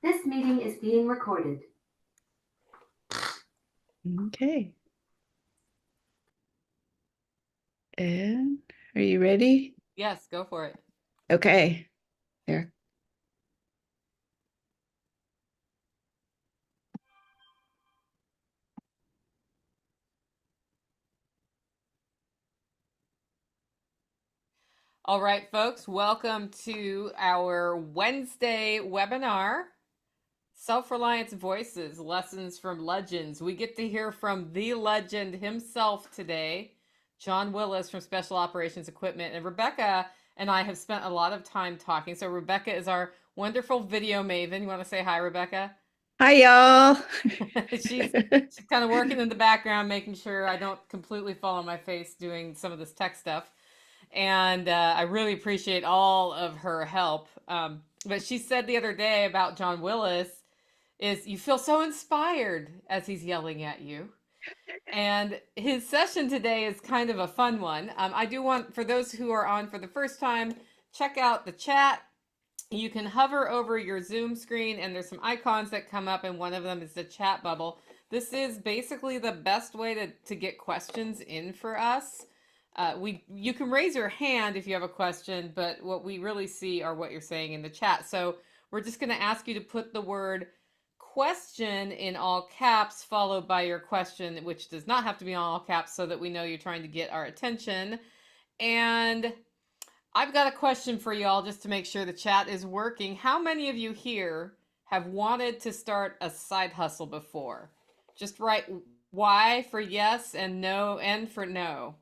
This meeting is being recorded. Okay. And are you ready? Yes, go for it. Okay. There. All right, folks, welcome to our Wednesday webinar, Self-Reliance Voices, Lessons from Legends. We get to hear from the legend himself today, John Willis from Special Operations Equipment. And Rebecca and I have spent a lot of time talking. So Rebecca is our wonderful video maven. You want to say hi, Rebecca? Hi, y'all. She's kind of working in the background, making sure I don't completely fall on my face doing some of this tech stuff. And I really appreciate all of her help. But she said the other day about John Willis is you feel so inspired as he's yelling at you. And his session today is kind of a fun one. I do want, for those who are on for the first time, check out the chat. You can hover over your Zoom screen and there's some icons that come up, and one of them is the chat bubble. This is basically the best way to get questions in for us. You can raise your hand if you have a question, but what we really see are what you're saying in the chat. So we're just going to ask you to put the word question in all caps, followed by your question, which does not have to be in all caps, so that we know you're trying to get our attention. And I've got a question for y'all just to make sure the chat is working. How many of you here have wanted to start a side hustle before? Just write Y for yes and no, N for no.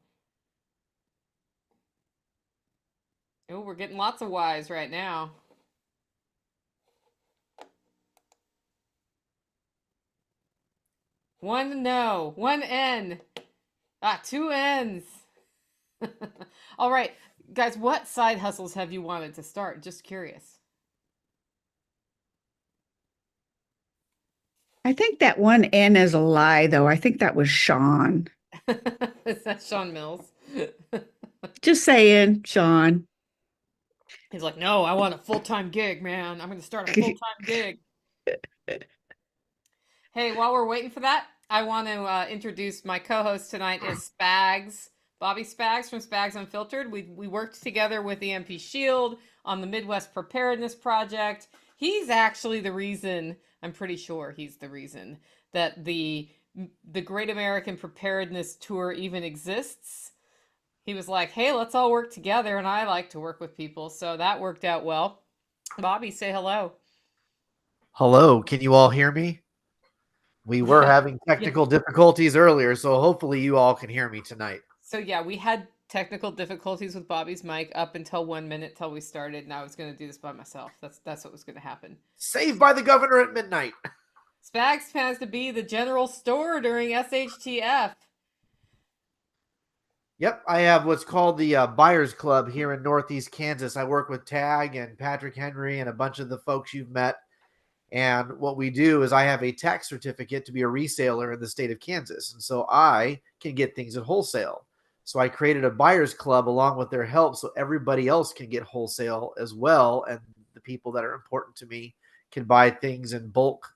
Oh, we're getting lots of Y's right now. One no, one N. Two N's. All right, guys, what side hustles have you wanted to start? Just curious. I think that one N is a lie, though. I think that was Sean. Is that Sean Mills? Just saying, Sean. He's like, no, I want a full-time gig, man. I'm going to start a full-time gig. Hey, while we're waiting for that, I want to introduce my co-host tonight is Spags, Bobby Spags from Spags Unfiltered. We worked together with the MP Shield on the Midwest Preparedness Project. He's actually the reason, I'm pretty sure he's the reason, that the Great American Preparedness Tour even exists. He was like, hey, let's all work together, and I like to work with people, so that worked out well. Bobby, say hello. Hello, can you all hear me? We were having technical difficulties earlier, so hopefully you all can hear me tonight. So yeah, we had technical difficulties with Bobby's mic up until 1 minute till we started, and I was going to do this by myself. That's what was going to happen. Saved by the governor at midnight. Spags plans to be the general store during SHTF. Yep, I have what's called the Buyers Club here in Northeast Kansas. I work with Tag and Patrick Henry and a bunch of the folks you've met. And what we do is I have a tax certificate to be a reseller in the state of Kansas. And so I can get things at wholesale. So I created a Buyers Club along with their help so everybody else can get wholesale as well. And the people that are important to me can buy things in bulk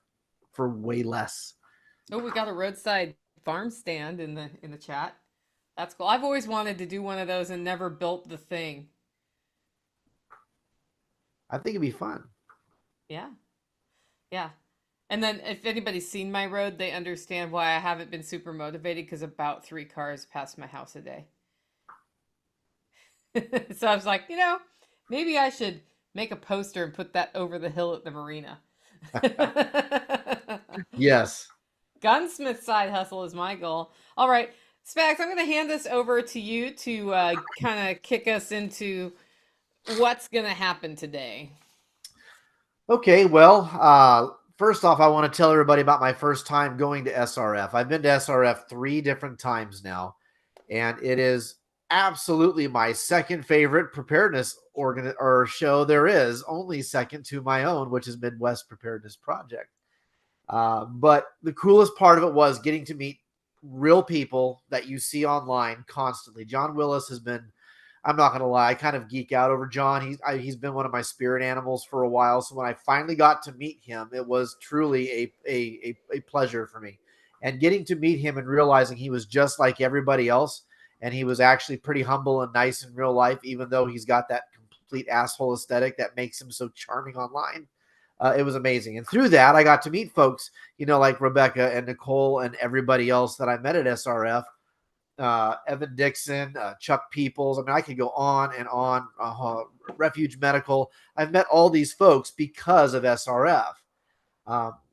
for way less. Oh, we got a roadside farm stand in the chat. That's cool. I've always wanted to do one of those and never built the thing. I think it'd be fun. Yeah. Yeah. And then if anybody's seen my road, they understand why I haven't been super motivated, because about 3 cars pass my house a day. So I was like, maybe I should make a poster and put that over the hill at the marina. Yes. Gunsmith side hustle is my goal. All right, Spags, I'm going to hand this over to you to kind of kick us into what's going to happen today. Okay, well, first off, I want to tell everybody about my first time going to SRF. I've been to SRF 3 different times now, and it is absolutely my second favorite preparedness show there is, only second to my own, which is Midwest Preparedness Project. But the coolest part of it was getting to meet real people that you see online constantly. John Willis has been I'm not going to lie, I kind of geek out over John. He's been one of my spirit animals for a while. So when I finally got to meet him, it was truly a pleasure for me. And getting to meet him and realizing he was just like everybody else, and he was actually pretty humble and nice in real life, even though he's got that complete asshole aesthetic that makes him so charming online. It was amazing. And through that, I got to meet folks, like Rebecca and Nicole and everybody else that I met at SRF. Evan Dixon, Chuck Peoples. I mean, I could go on and on. Refuge Medical. I've met all these folks because of SRF,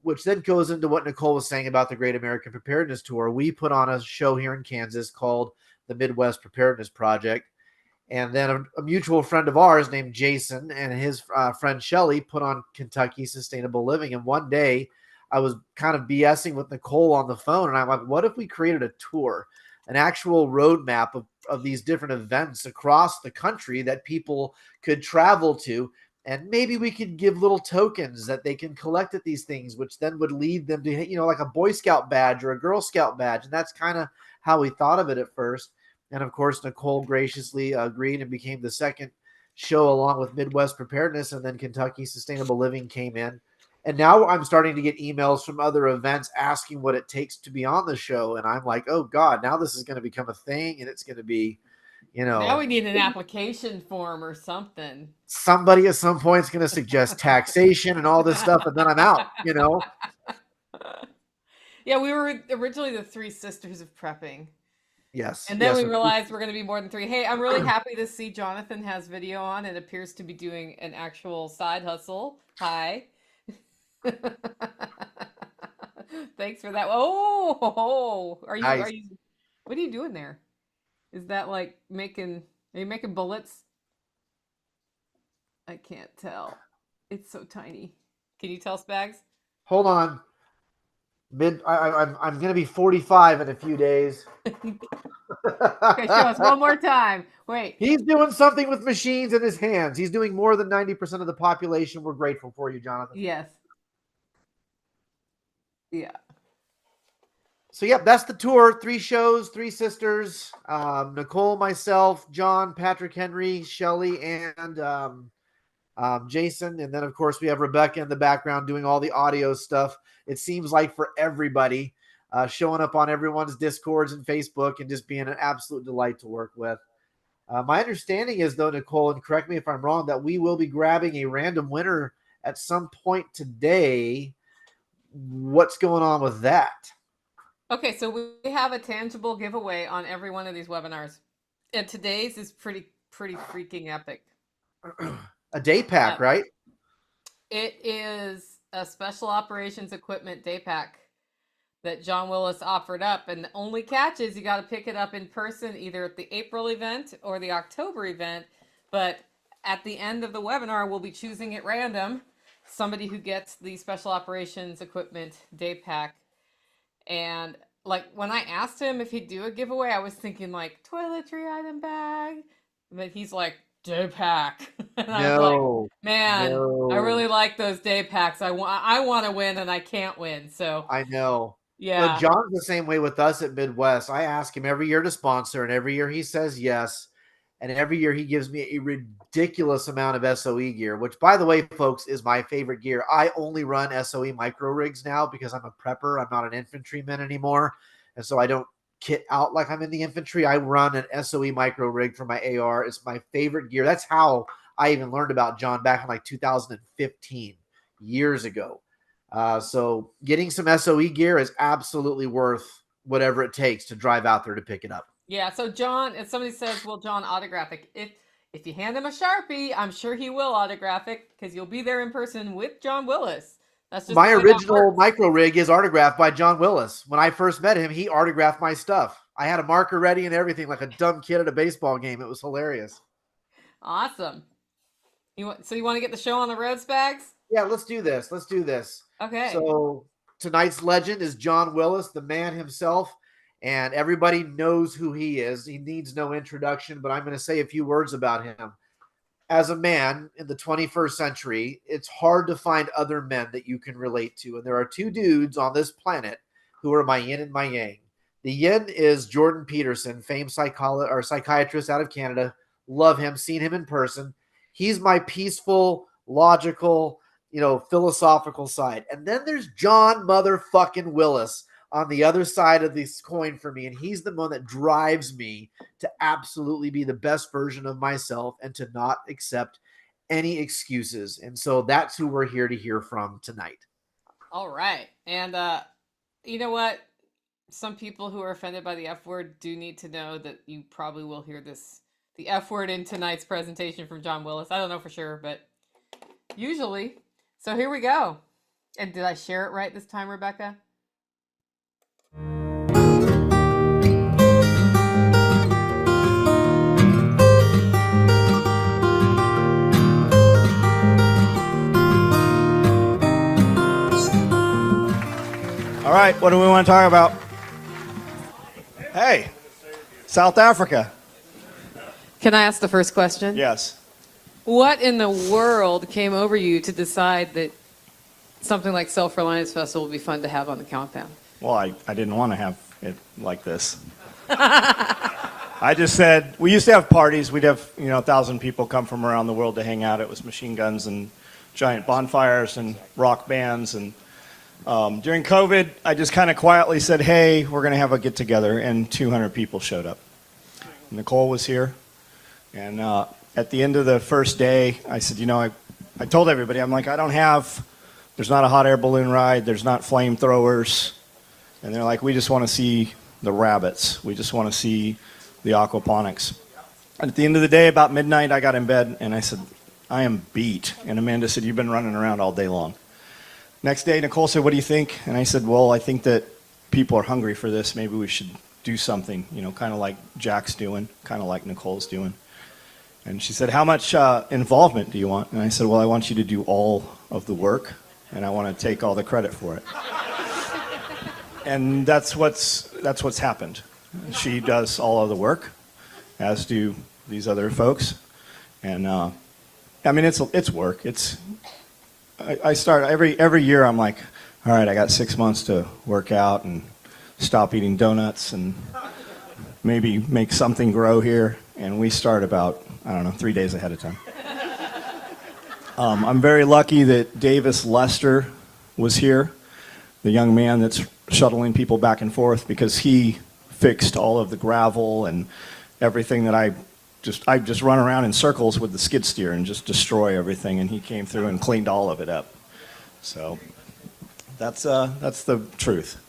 which then goes into what Nicole was saying about the Great American Preparedness Tour. We put on a show here in Kansas called the Midwest Preparedness Project. And then a mutual friend of ours named Jason and his friend Shelly put on Kentucky Sustainable Living. And one day I was kind of BSing with Nicole on the phone. And I'm like, what if we created a tour, an actual roadmap of these different events across the country that people could travel to? And maybe we could give little tokens that they can collect at these things, which then would lead them to, like a Boy Scout badge or a Girl Scout badge. And that's kind of how we thought of it at first. And of course, Nicole graciously agreed and became the second show along with Midwest Preparedness. And then Kentucky Sustainable Living came in. And now I'm starting to get emails from other events asking what it takes to be on the show. And I'm like, oh God, now this is going to become a thing. And it's going to be, now we need an application form or something. Somebody at some point is going to suggest taxation and all this stuff. And then I'm out, Yeah, we were originally the three sisters of prepping. Yes. And then we realized we're going to be more than three. Hey, I'm really happy to see Jonathan has video on and appears to be doing an actual side hustle. Hi. Thanks for that. Oh, are you, what are you doing there? Is that like are you making bullets? I can't tell. It's so tiny. Can you tell, Spags? Hold on. I'm going to be 45 in a few days. Okay, show us one more time. Wait. He's doing something with machines in his hands. He's doing more than 90% of the population. We're grateful for you, Jonathan. Yes. Yeah. So, that's the tour. 3 shows, 3 sisters. Nicole, myself, John, Patrick Henry, Shelly, and Jason. And then, of course, we have Rebecca in the background doing all the audio stuff. It seems like for everybody, showing up on everyone's Discords and Facebook and just being an absolute delight to work with. My understanding is, though, Nicole, and correct me if I'm wrong, that we will be grabbing a random winner at some point today. What's going on with that? Okay, so we have a tangible giveaway on every one of these webinars. And today's is pretty freaking epic. A day pack, right? It is a special operations equipment day pack that John Willis offered up. And the only catch is you got to pick it up in person, either at the April event or the October event. But at the end of the webinar, we'll be choosing at random somebody who gets the special operations equipment day pack. And like when I asked him if he'd do a giveaway, I was thinking like toiletry item bag, but he's like day pack. And I was like, man, I really like those day packs. I want to win and I can't win. So I know. Yeah. But John's the same way with us at Midwest. I ask him every year to sponsor, and every year he says yes. And every year he gives me a ridiculous amount of SOE gear, which, by the way, folks, is my favorite gear. I only run SOE micro rigs now because I'm a prepper. I'm not an infantryman anymore. And so I don't kit out like I'm in the infantry. I run an SOE micro rig for my AR. It's my favorite gear. That's how I even learned about John back in like 2015, years ago. So getting some SOE gear is absolutely worth whatever it takes to drive out there to pick it up. Yeah, so John, if somebody says, will John autograph it? If you hand him a Sharpie, I'm sure he will autograph it because you'll be there in person with John Willis. That's just my original micro rig is autographed by John Willis. When I first met him, he autographed my stuff. I had a marker ready and everything, like a dumb kid at a baseball game. It was hilarious. Awesome. So you want to get the show on the road, Spags? Yeah, let's do this. Okay. So tonight's legend is John Willis, the man himself. And everybody knows who he is. He needs no introduction, but I'm going to say a few words about him. As a man in the 21st century, it's hard to find other men that you can relate to. And there are 2 dudes on this planet who are my yin and my yang. The yin is Jordan Peterson, famed psychiatrist out of Canada, Love him, seen him in person. He's my peaceful, logical, philosophical side. And then there's John motherfucking Willis on the other side of this coin for me. And he's the one that drives me to absolutely be the best version of myself and to not accept any excuses. And so that's who we're here to hear from tonight. All right. And you know what? Some people who are offended by the F word do need to know that you probably will hear the F word in tonight's presentation from John Willis. I don't know for sure, but usually. So here we go. And did I share it right this time, Rebecca? All right, what do we want to talk about? Hey, South Africa. Can I ask the first question? Yes. What in the world came over you to decide that something like Self-Reliance Festival would be fun to have on the compound? Well, I didn't want to have it like this. I just said, we used to have parties. We'd have, 1,000 people come from around the world to hang out. It was machine guns and giant bonfires and rock bands. And during COVID, I just kind of quietly said, hey, we're going to have a get-together. And 200 people showed up. Nicole was here. And at the end of the first day, I said, I told everybody, I'm like, there's not a hot air balloon ride. There's not flamethrowers. And they're like, we just want to see the rabbits. We just want to see the aquaponics. And at the end of the day, about midnight, I got in bed and I said, I am beat. And Amanda said, you've been running around all day long. Next day, Nicole said, what do you think? And I said, well, I think that people are hungry for this. Maybe we should do something, kind of like Jack's doing, kind of like Nicole's doing. And she said, how much involvement do you want? And I said, well, I want you to do all of the work, and I want to take all the credit for it. And that's what's happened. She does all of the work, as do these other folks. And it's work. I start every year. I'm like, all right, I got 6 months to work out and stop eating donuts and maybe make something grow here. And we start about 3 days ahead of time. I'm very lucky that Davis Lester was here, the young man that's shuttling people back and forth, because he fixed all of the gravel and everything that I just run around in circles with the skid steer and just destroy everything, and he came through and cleaned all of it up. So that's the truth.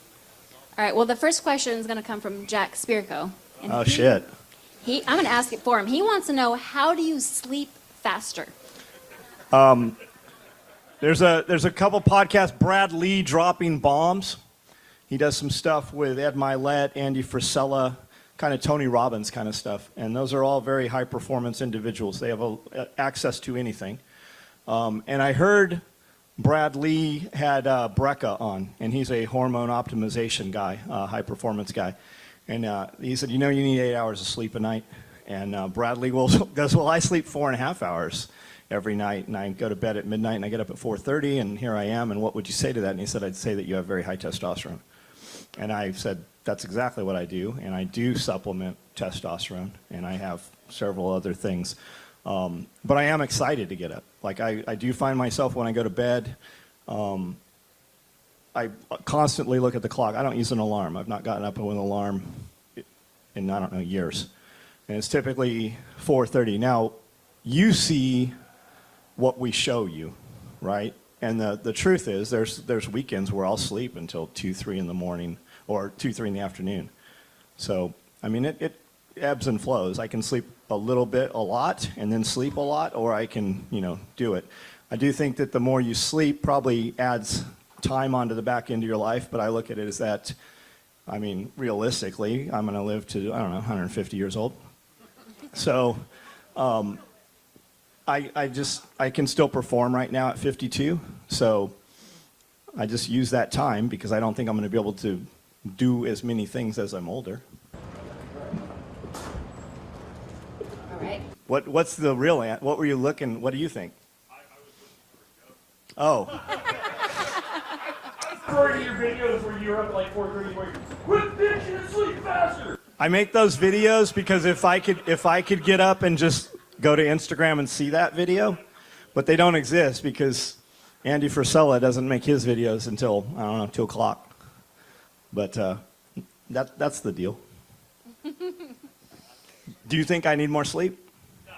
All right, well, the first question is going to come from Jack Spirko. Oh, shit. I'm going to ask it for him. He wants to know, how do you sleep faster? There's a couple podcasts, Brad Lee Dropping Bombs. He does some stuff with Ed Milet, Andy Frisella, kind of Tony Robbins kind of stuff. And those are all very high-performance individuals. They have access to anything. And I heard Brad Lee had Brecca on, and he's a hormone optimization guy, high-performance guy. And he said, you need 8 hours of sleep a night. And Bradley goes, well, I sleep 4.5 hours every night, and I go to bed at midnight, and I get up at 4:30, and here I am, and what would you say to that? And he said, I'd say that you have very high testosterone. And I said, that's exactly what I do, and I do supplement testosterone, and I have several other things. But I am excited to get up. Like, I do find myself when I go to bed, I constantly look at the clock. I don't use an alarm. I've not gotten up with an alarm in, years. And it's typically 4:30. Now, you see what we show you, right? And the truth is, there's weekends where I'll sleep until 2, 3 in the morning, or 2, 3 in the afternoon. So, it ebbs and flows. I can sleep a little bit, a lot, and then sleep a lot, or I can, do it. I do think that the more you sleep probably adds time onto the back end of your life, but I look at it as that, realistically, I'm going to live to, 150 years old. So, I can still perform right now at 52, so I just use that time because I don't think I'm going to be able to do as many things as I'm older. All right. What's the real answer? What were you looking? What do you think? I was looking for a joke. Oh. I've heard your videos where you're up like 4:30 where you quit bitching and sleep faster. I make those videos because if I could get up and just go to Instagram and see that video, but they don't exist because Andy Frisella doesn't make his videos until, I don't know, 2 o'clock. But that's the deal. Do you think I need more sleep? No.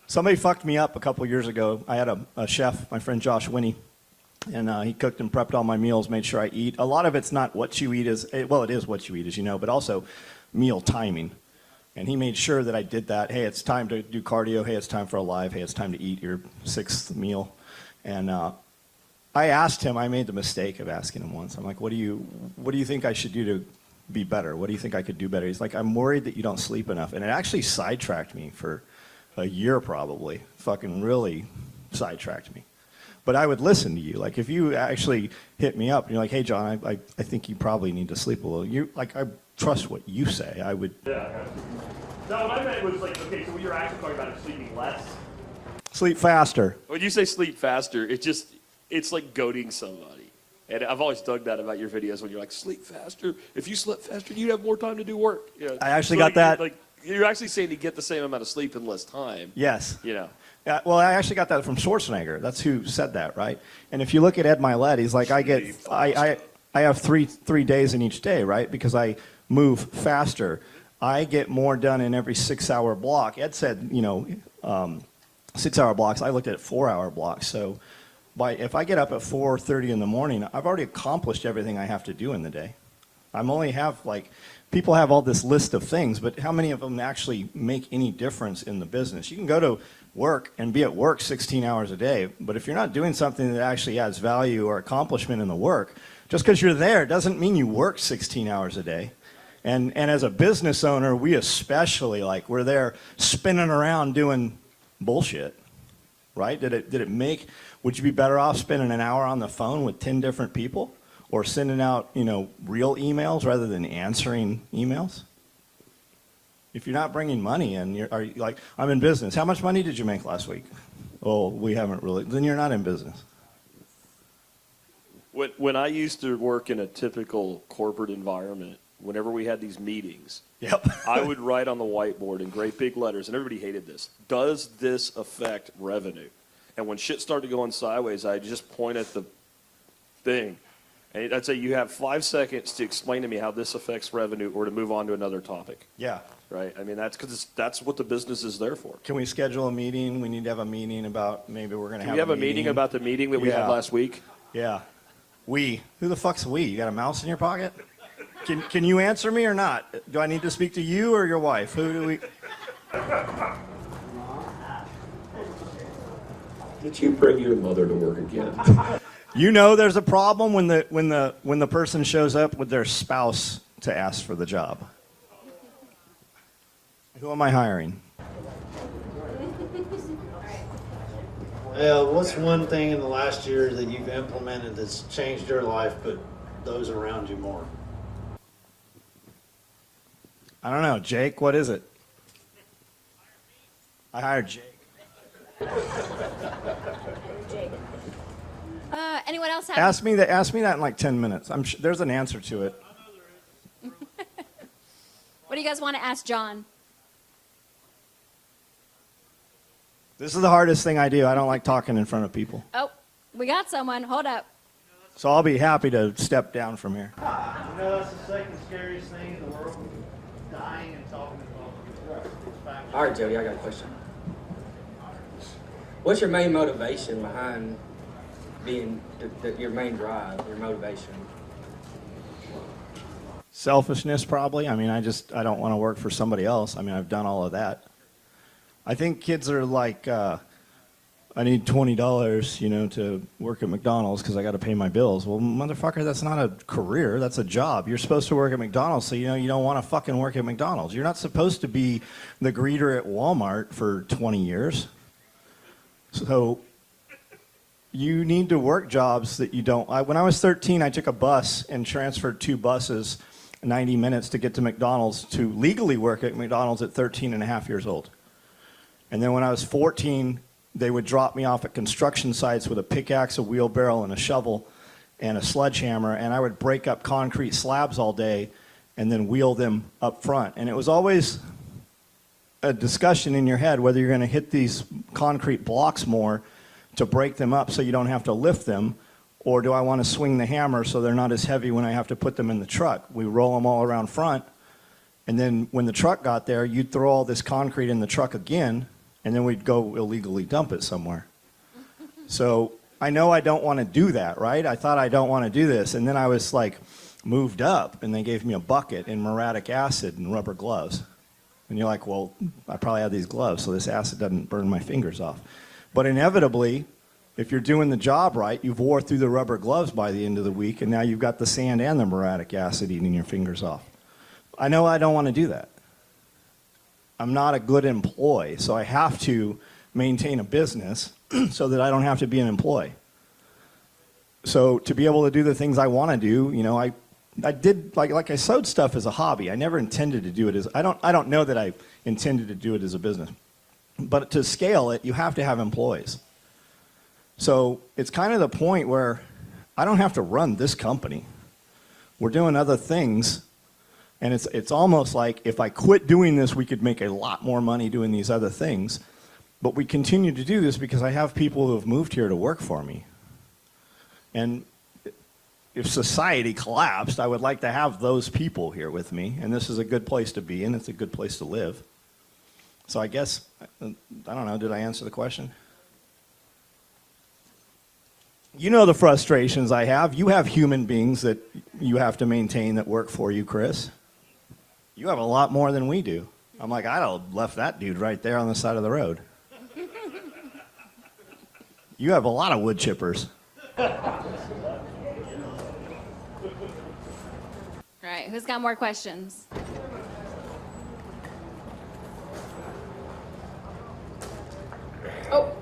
Somebody fucked me up a couple years ago. I had a chef, my friend Josh Winnie, and he cooked and prepped all my meals, made sure I eat. A lot of it's not what you eat, well, it is what you eat, as you know, but also meal timing. And he made sure that I did that. Hey, it's time to do cardio. Hey, it's time for a live. Hey, it's time to eat your 6th meal. And I asked him, I made the mistake of asking him once. I'm like, what do you think I should do to be better? What do you think I could do better? He's like, I'm worried that you don't sleep enough. And it actually sidetracked me for a year probably. Fucking really sidetracked me. But I would listen to you. Like if you actually hit me up and you're like, hey John, I think you probably need to sleep a little. I trust what you say. I would. Yeah. No, what I meant was like, okay, so what you're actually talking about is sleeping less. Sleep faster. When you say sleep faster, it's like goading somebody. And I've always dug that about your videos when you're like, sleep faster. If you slept faster, you'd have more time to do work. You know? I actually got that. Like you're actually saying to get the same amount of sleep in less time. Yes. You know. Well, I actually got that from Schwarzenegger. That's who said that, right? And if you look at Ed Milet, he's like, I have three days in each day, right? Because I move faster. I get more done in every 6-hour block. Ed said, 6-hour blocks. I looked at 4-hour blocks. So if I get up at 4:30 in the morning, I've already accomplished everything I have to do in the day. People have all this list of things, but how many of them actually make any difference in the business? You can go to work and be at work 16 hours a day, but if you're not doing something that actually adds value or accomplishment in the work, just because you're there doesn't mean you work 16 hours a day. And as a business owner, we especially, we're there spinning around doing bullshit, right? Would you be better off spending an hour on the phone with 10 different people or sending out, real emails rather than answering emails? If you're not bringing money in, are you like, I'm in business. How much money did you make last week? Oh, we haven't really. Then you're not in business. When I used to work in a typical corporate environment, whenever we had these meetings, Yep. I would write on the whiteboard in great big letters, and everybody hated this. Does this affect revenue? And when shit started going sideways, I'd just point at the thing. And I'd say, you have 5 seconds to explain to me how this affects revenue or to move on to another topic. Yeah. Right? I mean, that's what the business is there for. Can we schedule a meeting? We need to have a meeting about maybe we're going to Can we have a meeting about the meeting that we had last week? Yeah. We. Who the fuck's we? You got a mouse in your pocket? Can you answer me or not? Do I need to speak to you or your wife? Who do we? Did you bring your mother to work again? You know there's a problem when the person shows up with their spouse to ask for the job. Who am I hiring? Well, what's one thing in the last year that you've implemented that's changed your life but those around you more? I don't know. Jake, what is it? I hired Jake. Anyone else have? Ask me that in like 10 minutes. I'm sure there's an answer to it. What do you guys want to ask John? This is the hardest thing I do. I don't like talking in front of people. Oh, we got someone. Hold up. So I'll be happy to step down from here. You know, that's the second scariest thing in the world. Dying and talking to people. All right, Jody, I got a question. What's your main motivation behind being your main drive, your motivation? Selfishness, probably. I mean, I don't want to work for somebody else. I mean, I've done all of that. I think kids are like, I need $20, to work at McDonald's because I got to pay my bills. Well, motherfucker, that's not a career. That's a job. You're supposed to work at McDonald's, so you don't want to fucking work at McDonald's. You're not supposed to be the greeter at Walmart for 20 years. So you need to work jobs that you don't. When I was 13, I took a bus and transferred 2 buses, 90 minutes to get to McDonald's to legally work at McDonald's at 13 and a half years old. And then when I was 14, they would drop me off at construction sites with a pickaxe, a wheelbarrow, and a shovel and a sledgehammer, and I would break up concrete slabs all day and then wheel them up front. And it was always a discussion in your head whether you're going to hit these concrete blocks more to break them up so you don't have to lift them, or do I want to swing the hammer so they're not as heavy when I have to put them in the truck? We roll them all around front, and then when the truck got there, you'd throw all this concrete in the truck again, and then we'd go illegally dump it somewhere. So I know I don't want to do that, right? I thought I don't want to do this, and then I was like moved up, and they gave me a bucket and muriatic acid and rubber gloves. And you're like, well, I probably have these gloves, so this acid doesn't burn my fingers off. But inevitably, if you're doing the job right, you've wore through the rubber gloves by the end of the week, and now you've got the sand and the muriatic acid eating your fingers off. I know I don't want to do that. I'm not a good employee, so I have to maintain a business so that I don't have to be an employee. So to be able to do the things I want to do, you know, I did, like I sewed stuff as a hobby. I never intended to do it as, I don't know that I intended to do it as a business. But to scale it, you have to have employees. So it's kind of the point where I don't have to run this company. We're doing other things, and it's almost like if I quit doing this, we could make a lot more money doing these other things. But we continue to do this because I have people who have moved here to work for me. And if society collapsed, I would like to have those people here with me, and this is a good place to be in. It's a good place to live. So I guess, I don't know, did I answer the question? You know the frustrations I have. You have human beings that you have to maintain that work for you, Chris. You have a lot more than we do. I'm like, I'd have left that dude right there on the side of the road. You have a lot of wood chippers. All right, who's got more questions? Oh,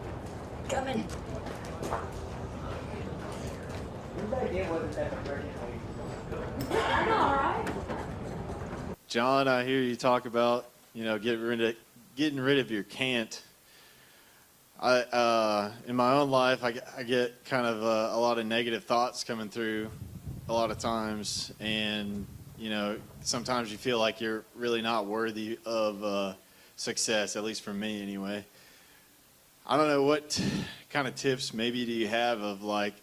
coming. John, I hear you talk about, getting rid of your can't. In my own life, I get kind of a lot of negative thoughts coming through a lot of times, and sometimes you feel like you're really not worthy of success, at least for me anyway. I don't know, what kind of tips maybe do you have of like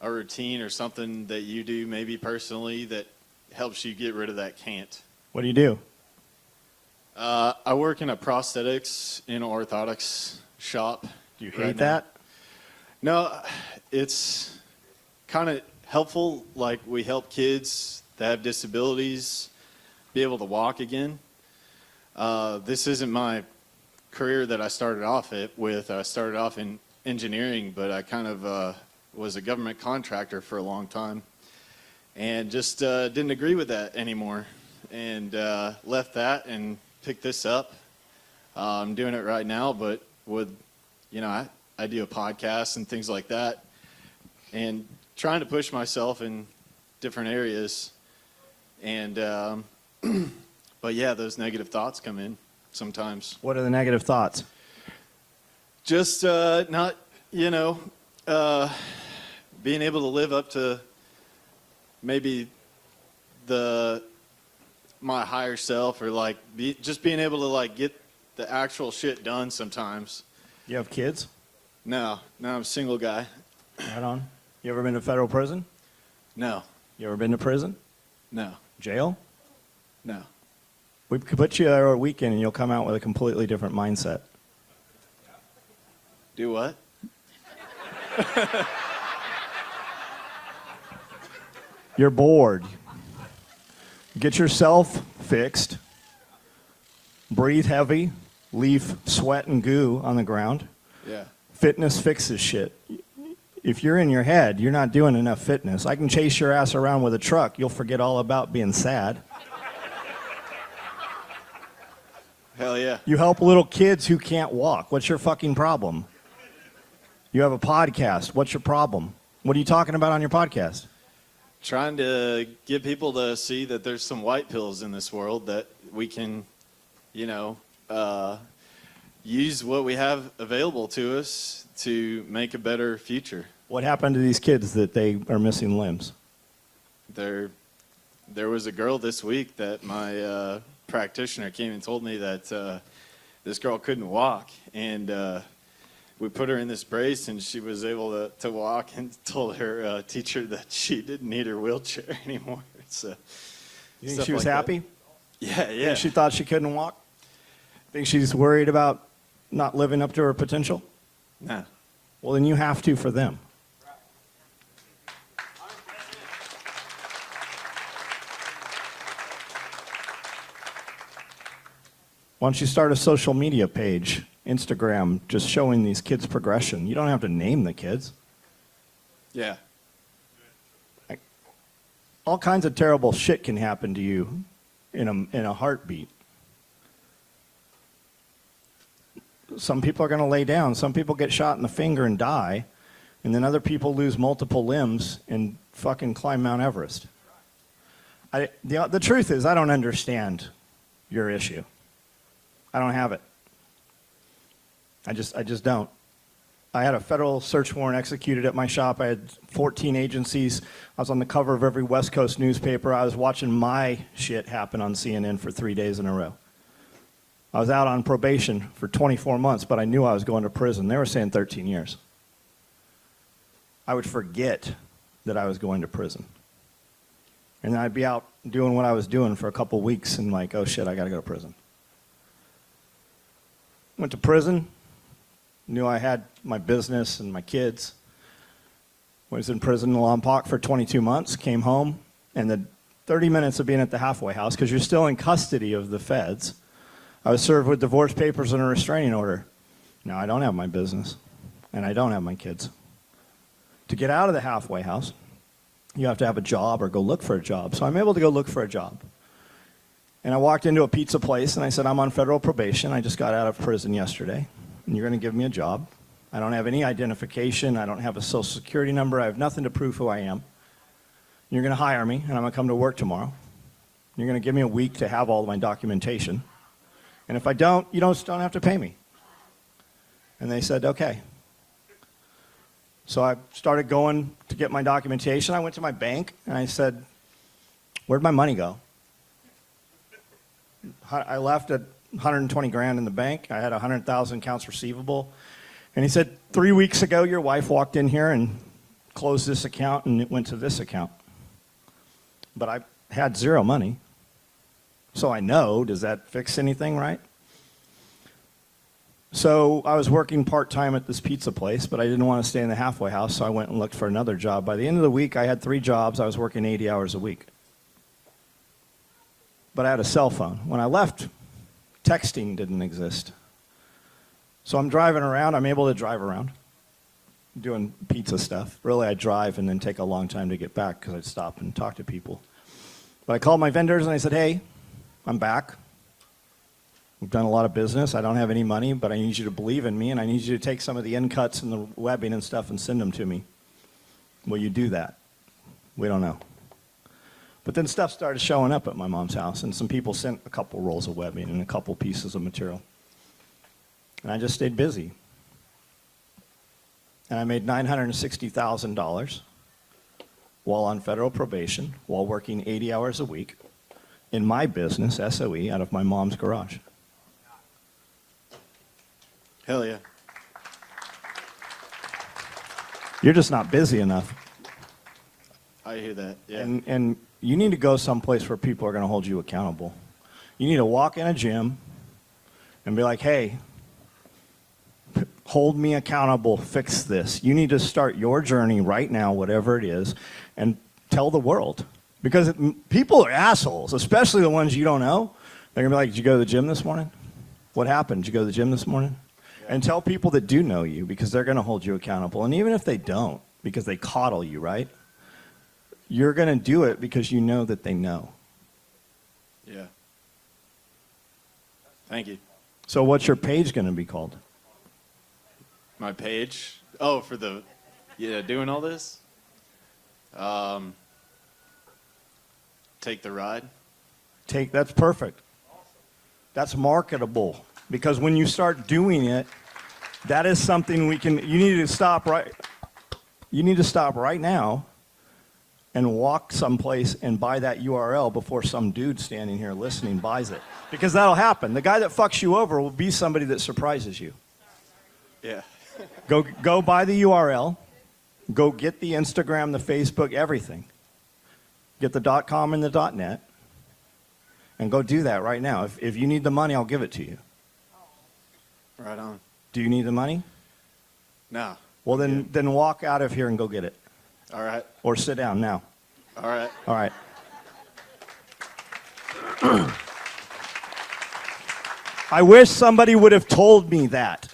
a routine or something that you do maybe personally that helps you get rid of that can't? What do you do? I work in a prosthetics and orthotics shop. Do you hate that? No, it's kind of helpful. Like, we help kids that have disabilities be able to walk again. This isn't my career that I started off with. I started off in engineering, but I kind of was a government contractor for a long time, and just didn't agree with that anymore, and left that and picked this up. I'm doing it right now, but with, I do a podcast and things like that, and trying to push myself in different areas. And but yeah, those negative thoughts come in sometimes. What are the negative thoughts? Just not, being able to live up to maybe my higher self, or just being able to get the actual shit done sometimes. You have kids? No, I'm a single guy. Right on. You ever been to federal prison? No. You ever been to prison? No. Jail? No. We could put you there a weekend and you'll come out with a completely different mindset. Do what? You're bored. Get yourself fixed. Breathe heavy. Leave sweat and goo on the ground. Yeah. Fitness fixes shit. If you're in your head, you're not doing enough fitness. I can chase your ass around with a truck. You'll forget all about being sad. Hell yeah. You help little kids who can't walk. What's your fucking problem? You have a podcast. What's your problem? What are you talking about on your podcast? Trying to get people to see that there's some white pills in this world that we can, use what we have available to us to make a better future. What happened to these kids that they are missing limbs? They're there was a girl this week that my practitioner came and told me that this girl couldn't walk, and we put her in this brace, and she was able to walk, and told her teacher that she didn't need her wheelchair anymore. So, You think she was happy? Yeah, yeah. Think she thought she couldn't walk? Think she's worried about not living up to her potential? Nah. Well, then you have to for them. Why don't you start a social media page, Instagram, just showing these kids progression? You don't have to name the kids. Yeah. All kinds of terrible shit can happen to you in a heartbeat. Some people are going to lay down. Some people get shot in the finger and die. And then other people lose multiple limbs and fucking climb Mount Everest. The truth is, I don't understand your issue. I don't have it. I just don't. I had a federal search warrant executed at my shop. I had 14 agencies. I was on the cover of every West Coast newspaper. I was watching my shit happen on CNN for 3 days in a row. I was out on probation for 24 months, but I knew I was going to prison. They were saying 13 years. I would forget that I was going to prison. And then I'd be out doing what I was doing for a couple weeks and like, oh shit, I got to go to prison. Went to prison, knew I had my business and my kids. Was in prison in Lompoc for 22 months, came home, and the 30 minutes of being at the halfway house, because you're still in custody of the feds, I was served with divorce papers and a restraining order. Now I don't have my business, and I don't have my kids. To get out of the halfway house, you have to have a job or go look for a job. So I'm able to go look for a job. And I walked into a pizza place and I said, I'm on federal probation. I just got out of prison yesterday. And you're going to give me a job. I don't have any identification. I don't have a social security number. I have nothing to prove who I am. You're going to hire me and I'm going to come to work tomorrow. You're going to give me a week to have all of my documentation. And if I don't, you don't have to pay me. And they said, okay. So I started going to get my documentation. I went to my bank and I said, where'd my money go? I left at 120 grand in the bank. I had 100,000 accounts receivable. And he said, 3 weeks ago, your wife walked in here and closed this account and it went to this account. But I had zero money. So I know, does that fix anything, right? So I was working part-time at this pizza place, but I didn't want to stay in the halfway house, so I went and looked for another job. By the end of the week, I had 3 jobs. I was working 80 hours a week. But I had a cell phone. When I left, texting didn't exist. So I'm driving around. I'm able to drive around doing pizza stuff. Really, I drive and then take a long time to get back because I'd stop and talk to people. But I called my vendors and I said, hey, I'm back. We've done a lot of business. I don't have any money, but I need you to believe in me, and I need you to take some of the end cuts and the webbing and stuff and send them to me. Will you do that? We don't know. But then stuff started showing up at my mom's house, and some people sent a couple rolls of webbing and a couple pieces of material. And I just stayed busy. And I made $960,000 while on federal probation, while working 80 hours a week in my business, SOE, out of my mom's garage. Hell yeah. You're just not busy enough. I hear that. Yeah. And you need to go someplace where people are going to hold you accountable. You need to walk in a gym and be like, hey, hold me accountable, fix this. You need to start your journey right now, whatever it is, and tell the world. Because people are assholes, especially the ones you don't know. They're going to be like, did you go to the gym this morning? What happened? Did you go to the gym this morning? Yeah. And tell people that do know you, because they're going to hold you accountable. And even if they don't, because they coddle you, right? You're going to do it because you know that they know. Yeah. Thank you. So what's your page going to be called? My page? Oh, for doing all this? Take the ride. That's perfect. That's marketable. Because when you start doing it, that is something you need to stop right now and walk someplace and buy that URL before some dude standing here listening buys it. Because that'll happen. The guy that fucks you over will be somebody that surprises you. Yeah. Go buy the URL. Go get the Instagram, the Facebook, everything. Get the .com and the .net. And go do that right now. If you need the money, I'll give it to you. Right on. Do you need the money? No. Well, then walk out of here and go get it. All right. Or sit down now. All right. All right. I wish somebody would have told me that.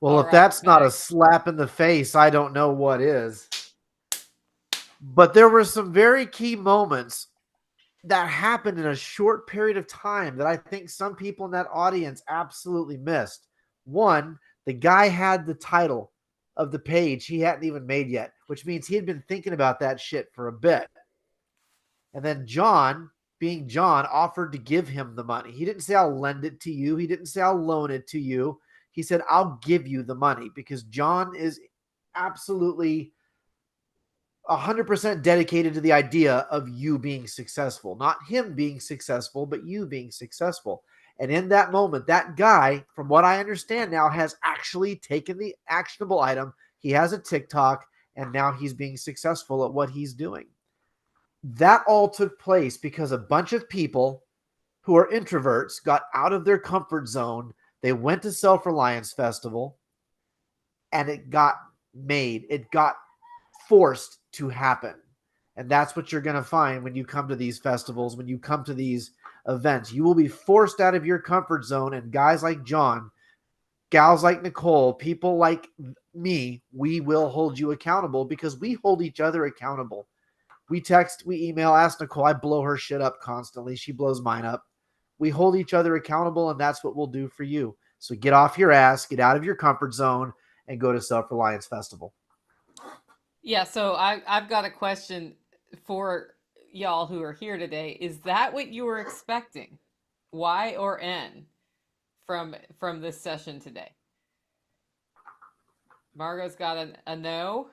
Well, if that's not a slap in the face, I don't know what is. But there were some very key moments that happened in a short period of time that I think some people in that audience absolutely missed. One, the guy had the title of the page he hadn't even made yet, which means he had been thinking about that shit for a bit. And then John, being John, offered to give him the money. He didn't say, I'll lend it to you. He didn't say, I'll loan it to you. He said, I'll give you the money, because John is absolutely 100% dedicated to the idea of you being successful, not him being successful, but you being successful. And in that moment, that guy, from what I understand now, has actually taken the actionable item. He has a TikTok, and now he's being successful at what he's doing. That all took place because a bunch of people who are introverts got out of their comfort zone. They went to Self-Reliance Festival, and it got made. It got forced to happen. And that's what you're going to find when you come to these festivals, when you come to these events. You will be forced out of your comfort zone, and guys like John, gals like Nicole, people like me, we will hold you accountable, because we hold each other accountable. We text, we email, ask Nicole. I blow her shit up constantly. She blows mine up. We hold each other accountable, and that's what we'll do for you. So get off your ass, get out of your comfort zone, and go to Self-Reliance Festival. Yeah, so I've got a question for y'all who are here today. Is that what you were expecting? Y or N from this session today? Margot's got a no.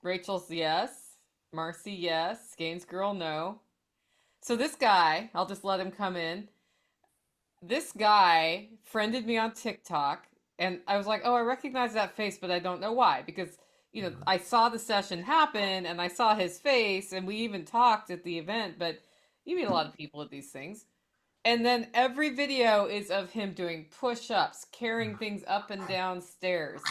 Rachel's yes. Marcy yes. Gaines girl no. So this guy, I'll just let him come in. This guy friended me on TikTok, and I was like, oh, I recognize that face, but I don't know why. Because, you know, I saw the session happen, and I saw his face, and we even talked at the event, but you meet a lot of people at these things. And then every video is of him doing push-ups, carrying things up and down stairs.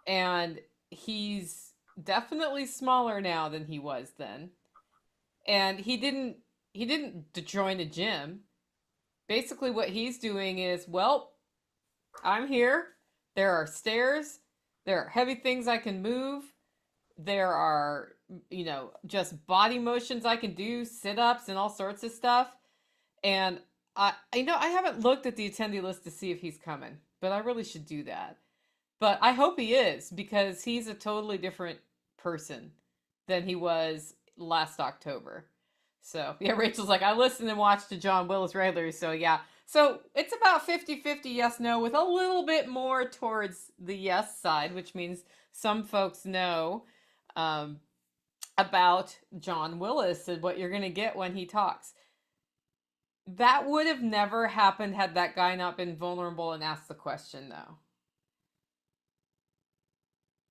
And he's definitely smaller now than he was then. And he didn't join a gym. Basically what he's doing is, well, I'm here. There are stairs. There are heavy things I can move. There are, you know, just body motions I can do, sit-ups and all sorts of stuff. And I haven't looked at the attendee list to see if he's coming, but I really should do that. But I hope he is, because he's a totally different person than he was last October. So, yeah, Rachel's like, I listened and watched to John Willis regularly, so yeah. So it's about 50-50 yes, no, with a little bit more towards the yes side, which means some folks know about John Willis and what you're going to get when he talks. That would have never happened had that guy not been vulnerable and asked the question, though.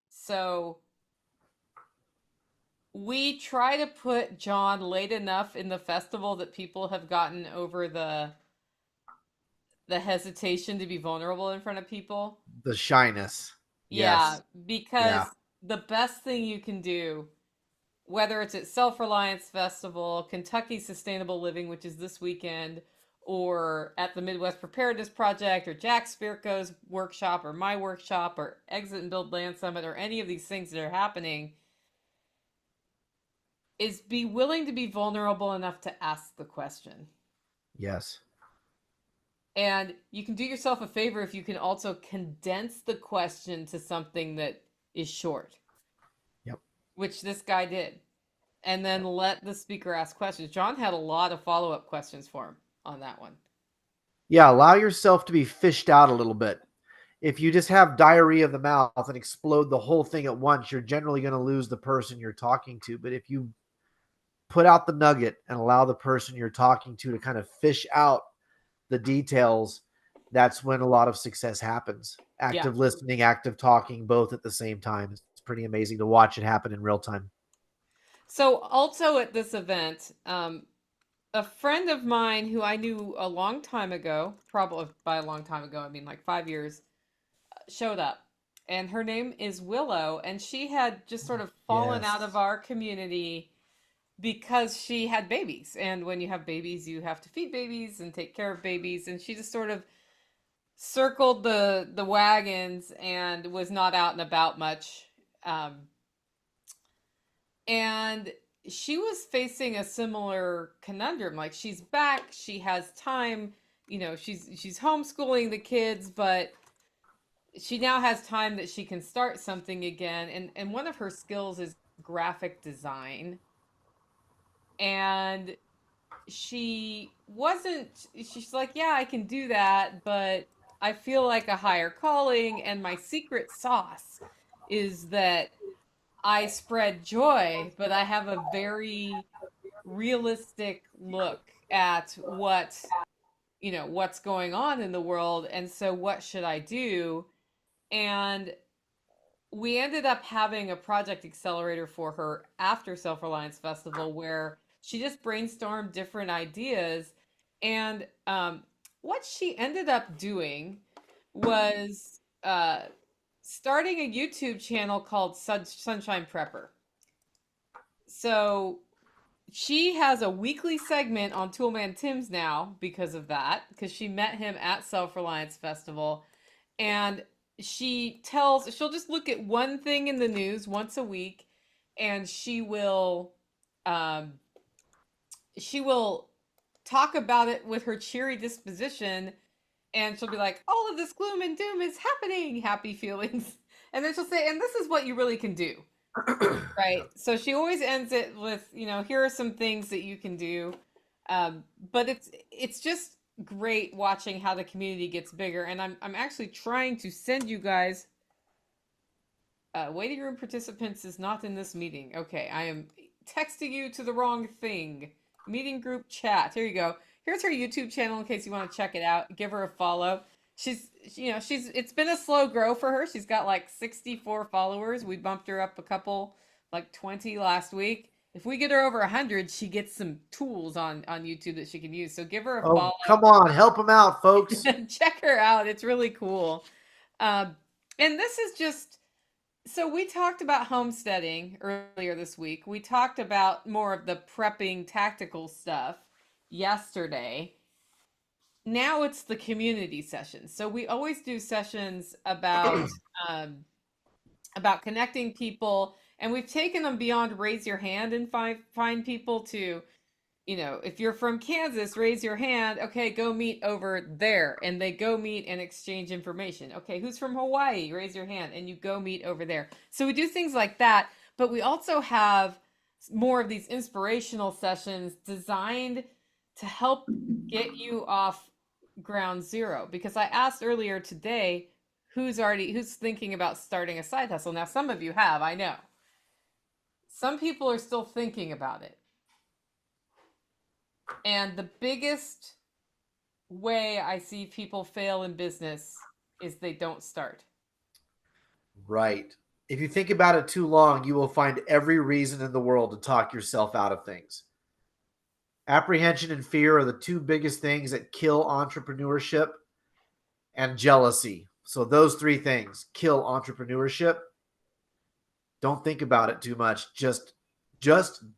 So we try to put John late enough in the festival that people have gotten over the hesitation to be vulnerable in front of people. The shyness. Yeah, Yes. because the best thing you can do, whether it's at Self-Reliance Festival, Kentucky Sustainable Living, which is this weekend, or at the Midwest Preparedness Project, or Jack Spirko's workshop, or my workshop, or Exit and Build Land Summit, or any of these things that are happening, is be willing to be vulnerable enough to ask the question. Yes. And you can do yourself a favor if you can also condense the question to something that is short. Yep. Which this guy did. And then let the speaker ask questions. John had a lot of follow-up questions for him on that one. Yeah, allow yourself to be fished out a little bit. if you just have diarrhea of the mouth and explode the whole thing at once, you're generally going to lose the person you're talking to. But if you put out the nugget and allow the person you're talking to kind of fish out the details, that's when a lot of success happens. Active listening, active talking, both at the same time. It's pretty amazing to watch it happen in real time. So also at this event, a friend of mine who I knew a long time ago, probably by a long time ago, I mean like 5 years, showed up. And her name is Willow, and she had just sort of fallen out of our community because she had babies. And when you have babies, you have to feed babies and take care of babies. And she just sort of circled the wagons and was not out and about much. And she was facing a similar conundrum. Like, she's back, she has time, you know, she's homeschooling the kids, but she now has time that she can start something again. And one of her skills is graphic design. And she's like, yeah, I can do that, but I feel like a higher calling, and my secret sauce is that I spread joy, but I have a very realistic look at what's going on in the world. And so what should I do? And we ended up having a project accelerator for her after Self-Reliance Festival, where she just brainstormed different ideas. And what she ended up doing was starting a YouTube channel called Sunshine Prepper. So she has a weekly segment on Toolman Tim's now because of that, because she met him at Self-Reliance Festival. And she'll just look at one thing in the news once a week, and she will talk about it with her cheery disposition, and she'll be like, all of this gloom and doom is happening, happy feelings. And then she'll say, and this is what you really can do. Right? So she always ends it with, here are some things that you can do. But it's just great watching how the community gets bigger. And I'm actually trying to send you guys, waiting room participants is not in this meeting. Okay, I am texting you to the wrong thing. Meeting group chat. Here you go. Here's her YouTube channel in case you want to check it out. Give her a follow. It's been a slow grow for her. She's got like 64 followers. We bumped her up a couple, like 20 last week. If we get her over 100, she gets some tools on YouTube that she can use. So give her a follow. Come on, help them out, folks. Check her out. It's really cool. And this is just, so we talked about homesteading earlier this week. We talked about more of the prepping tactical stuff yesterday. Now it's the community sessions. So we always do sessions about connecting people, and we've taken them beyond raise your hand and find people to, if you're from Kansas, raise your hand. Okay, go meet over there. And they go meet and exchange information. Okay, who's from Hawaii? Raise your hand, and you go meet over there. So we do things like that, but we also have more of these inspirational sessions designed to help get you off ground zero. Because I asked earlier today, who's thinking about starting a side hustle? Now, some of you have, I know. Some people are still thinking about it. And the biggest way I see people fail in business is they don't start. Right. If you think about it too long, you will find every reason in the world to talk yourself out of things. Apprehension and fear are the two biggest things that kill entrepreneurship, and jealousy. So those three things kill entrepreneurship. Don't think about it too much. Just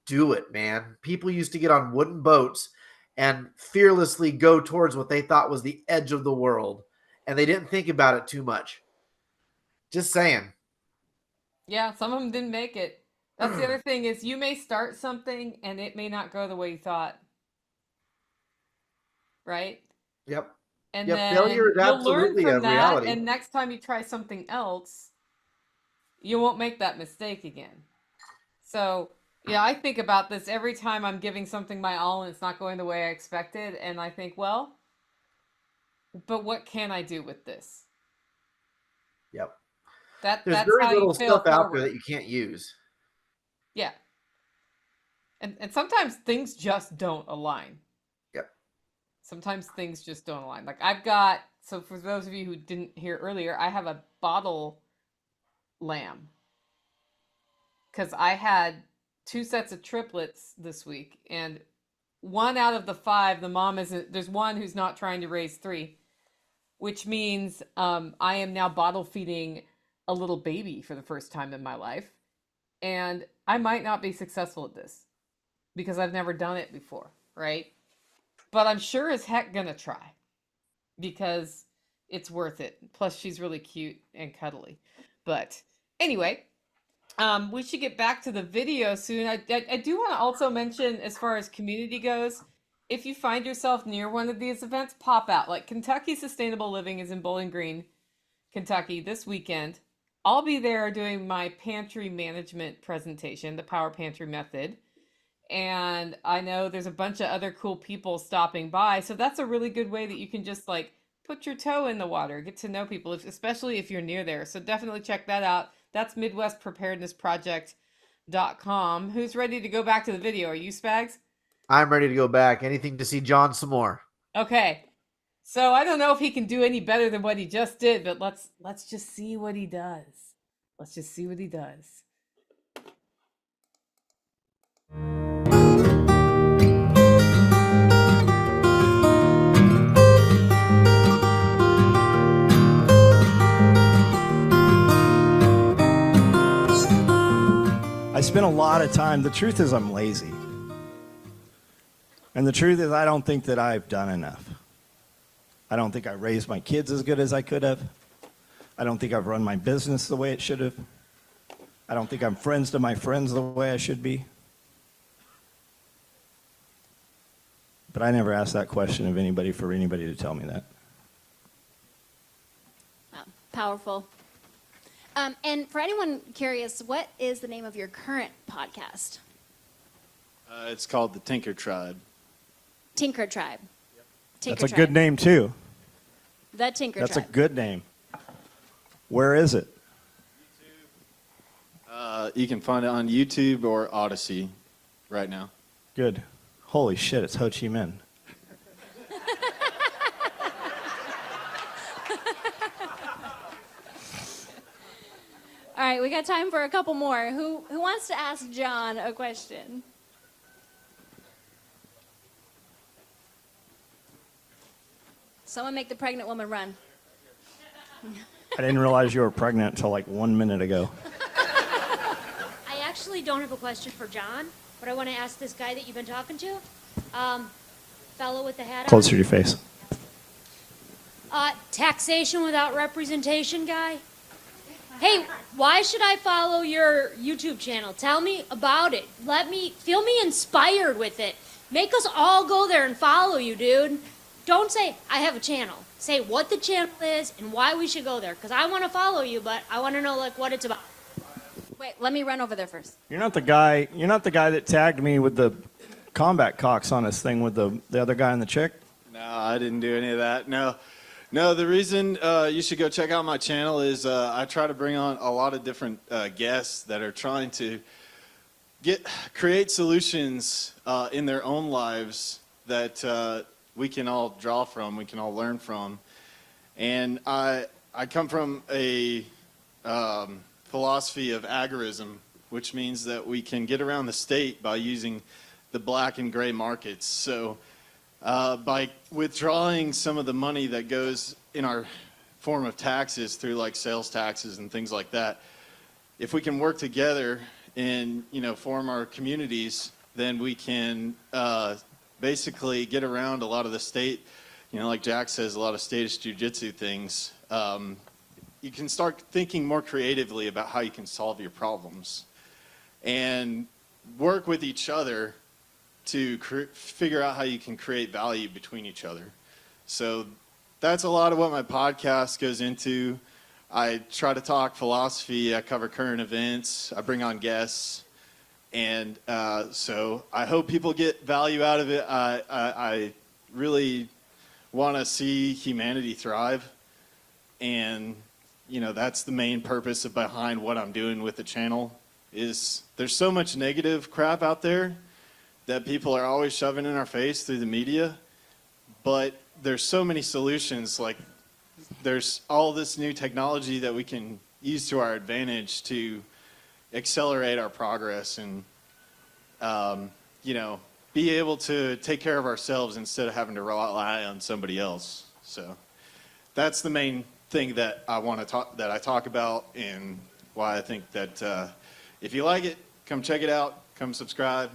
do it, man. People used to get on wooden boats and fearlessly go towards what they thought was the edge of the world, and they didn't think about it too much. Just saying. Yeah, some of them didn't make it. That's the other thing, is you may start something and it may not go the way you thought. Right? Yep. And yep. then Failure is you'll learn absolutely from a that, reality. and next time you try something else, you won't make that mistake again. So, I think about this every time I'm giving something my all and it's not going the way I expected, and I think, well, but what can I do with this? Yep. There's There's that's very how you little fail stuff out there forward. that you can't use. Yeah. And sometimes things just don't align. Yep. Sometimes things just don't align. Like I've got, so for those of you who didn't hear earlier, I have a bottle lamb. Because I had 2 sets of triplets this week, and 1 out of the 5, the mom isn't, there's one who's not trying to raise 3, which means I am now bottle feeding a little baby for the first time in my life. And I might not be successful at this because I've never done it before, right? But I'm sure as heck gonna try because it's worth it. Plus, she's really cute and cuddly. But anyway, we should get back to the video soon. I do want to also mention, as far as community goes, if you find yourself near one of these events, pop out. Like Kentucky Sustainable Living is in Bowling Green, Kentucky this weekend. I'll be there doing my pantry management presentation, the Power Pantry Method. And I know there's a bunch of other cool people stopping by. So that's a really good way that you can just like put your toe in the water, get to know people, especially if you're near there. So definitely check that out. That's MidwestPreparednessProject.com. Who's ready to go back to the video? Are you, Spags? I'm ready to go back. Anything to see John some more. Okay. So I don't know if he can do any better than what he just did, but let's just see what he does. Let's just see what he does. I spend a lot of time. The truth is I'm lazy. And the truth is I don't think that I've done enough. I don't think I raised my kids as good as I could have. I don't think I've run my business the way it should have. I don't think I'm friends to my friends the way I should be. But I never asked that question of anybody for anybody to tell me that. Wow, powerful. And for anyone curious, what is the name of your current podcast? It's called the Tinker Tribe. Tinker Tribe. Tinker That's a Tribe. good name, too. The Tinker That's Tribe. a good name. Where is it? You can find it on YouTube or Odyssey right now. Good. Holy shit, it's Ho Chi Minh. All right, we got time for a couple more. Who wants to ask John a question? Someone make the pregnant woman run. I didn't realize you were pregnant until like 1 minute ago. I actually don't have a question for John, but I want to ask this guy that you've been talking to. Fellow with the hat on. Closer to your face. Taxation without representation guy. Hey, why should I follow your YouTube channel? Tell me about it. Feel me inspired with it. Make us all go there and follow you, dude. Don't say, I have a channel. Say what the channel is and why we should go there. Because I want to follow you, but I want to know like what it's about. Wait, let me run over there first. You're not the guy that tagged me with the combat cocks on his thing with the other guy and the chick? No, I didn't do any of that. No, the reason you should go check out my channel is I try to bring on a lot of different guests that are trying to create solutions in their own lives that we can all draw from, we can all learn from. And I come from a philosophy of agorism, which means that we can get around the state by using the black and gray markets. So by withdrawing some of the money that goes in our form of taxes through like sales taxes and things like that, if we can work together and form our communities, then we can basically get around a lot of the state, like Jack says, a lot of statist jujitsu things. You can start thinking more creatively about how you can solve your problems and work with each other to figure out how you can create value between each other. So that's a lot of what my podcast goes into. I try to talk philosophy, I cover current events, I bring on guests, and so I hope people get value out of it. I really want to see humanity thrive, and that's the main purpose behind what I'm doing with the channel. Is there's so much negative crap out there that people are always shoving in our face through the media, but there's so many solutions. Like, there's all this new technology that we can use to our advantage to accelerate our progress and, be able to take care of ourselves instead of having to rely on somebody else. So that's the main thing that I want to talk about, and why I think that if you like it, come check it out, come subscribe,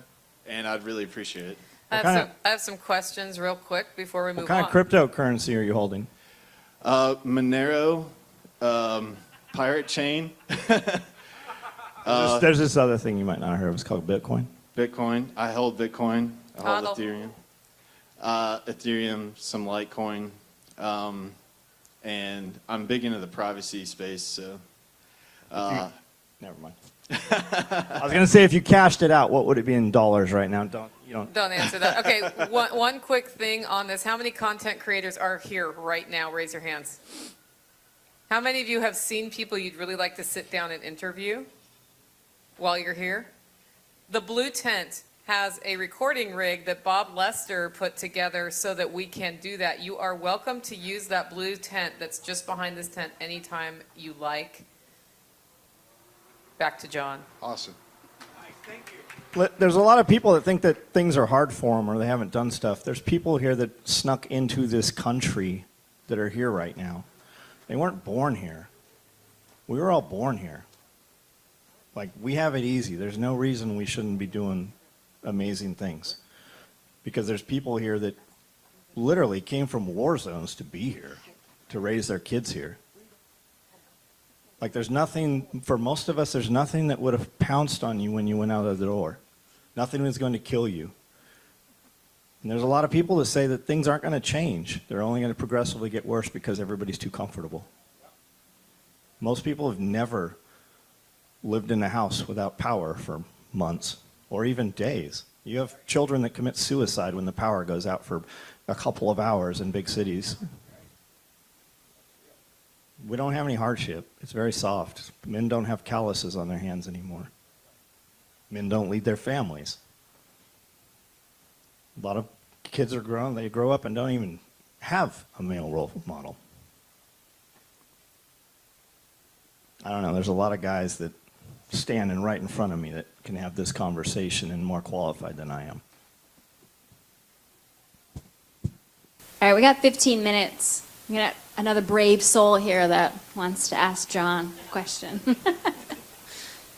and I'd really appreciate it. I have some questions real quick before we move on. What kind of cryptocurrency are you holding? Monero, Pirate Chain. There's this other thing you might not have heard of. It's called Bitcoin. Bitcoin. I hold Bitcoin. I hold Hodl. Ethereum. Ethereum, some Litecoin. And I'm big into the privacy space, so. Never mind. I was going to say, if you cashed it out, what would it be in dollars right now? Don't answer that. Okay, one quick thing on this. How many content creators are here right now? Raise your hands. How many of you have seen people you'd really like to sit down and interview while you're here? The blue tent has a recording rig that Bob Lester put together so that we can do that. You are welcome to use that blue tent that's just behind this tent anytime you like. Back to John. Awesome. There's a lot of people that think that things are hard for them or they haven't done stuff. There's people here that snuck into this country that are here right now. They weren't born here. We were all born here. Like, we have it easy. There's no reason we shouldn't be doing amazing things. Because there's people here that literally came from war zones to be here, to raise their kids here. Like, there's nothing, for most of us, there's nothing that would have pounced on you when you went out of the door. Nothing was going to kill you. And there's a lot of people that say that things aren't going to change. They're only going to progressively get worse because everybody's too comfortable. Most people have never lived in a house without power for months or even days. You have children that commit suicide when the power goes out for a couple of hours in big cities. We don't have any hardship. It's very soft. Men don't have calluses on their hands anymore. Men don't lead their families. A lot of kids they grow up and don't even have a male role model. I don't know, there's a lot of guys that standing right in front of me that can have this conversation and more qualified than I am. All right, we got 15 minutes. We got another brave soul here that wants to ask John a question.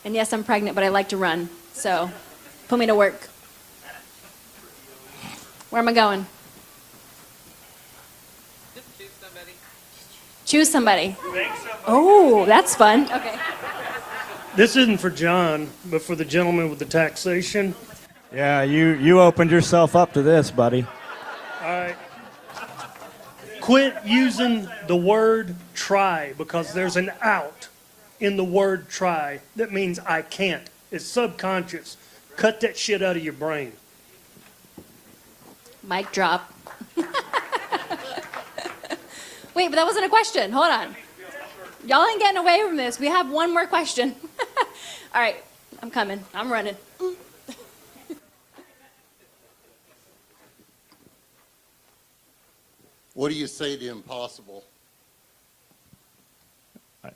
And yes, I'm pregnant, but I like to run, so put me to work. Where am I going? Just choose somebody. Choose somebody. Oh, that's fun. Okay. This isn't for John, but for the gentleman with the taxation. Yeah, you opened yourself up to this, buddy. All right. Quit using the word try, because there's an out in the word try that means I can't. It's subconscious. Cut that shit out of your brain. Mic drop. Wait, but that wasn't a question. Hold on. Y'all ain't getting away from this. We have one more question. All right, I'm coming. I'm running. What do you say to impossible?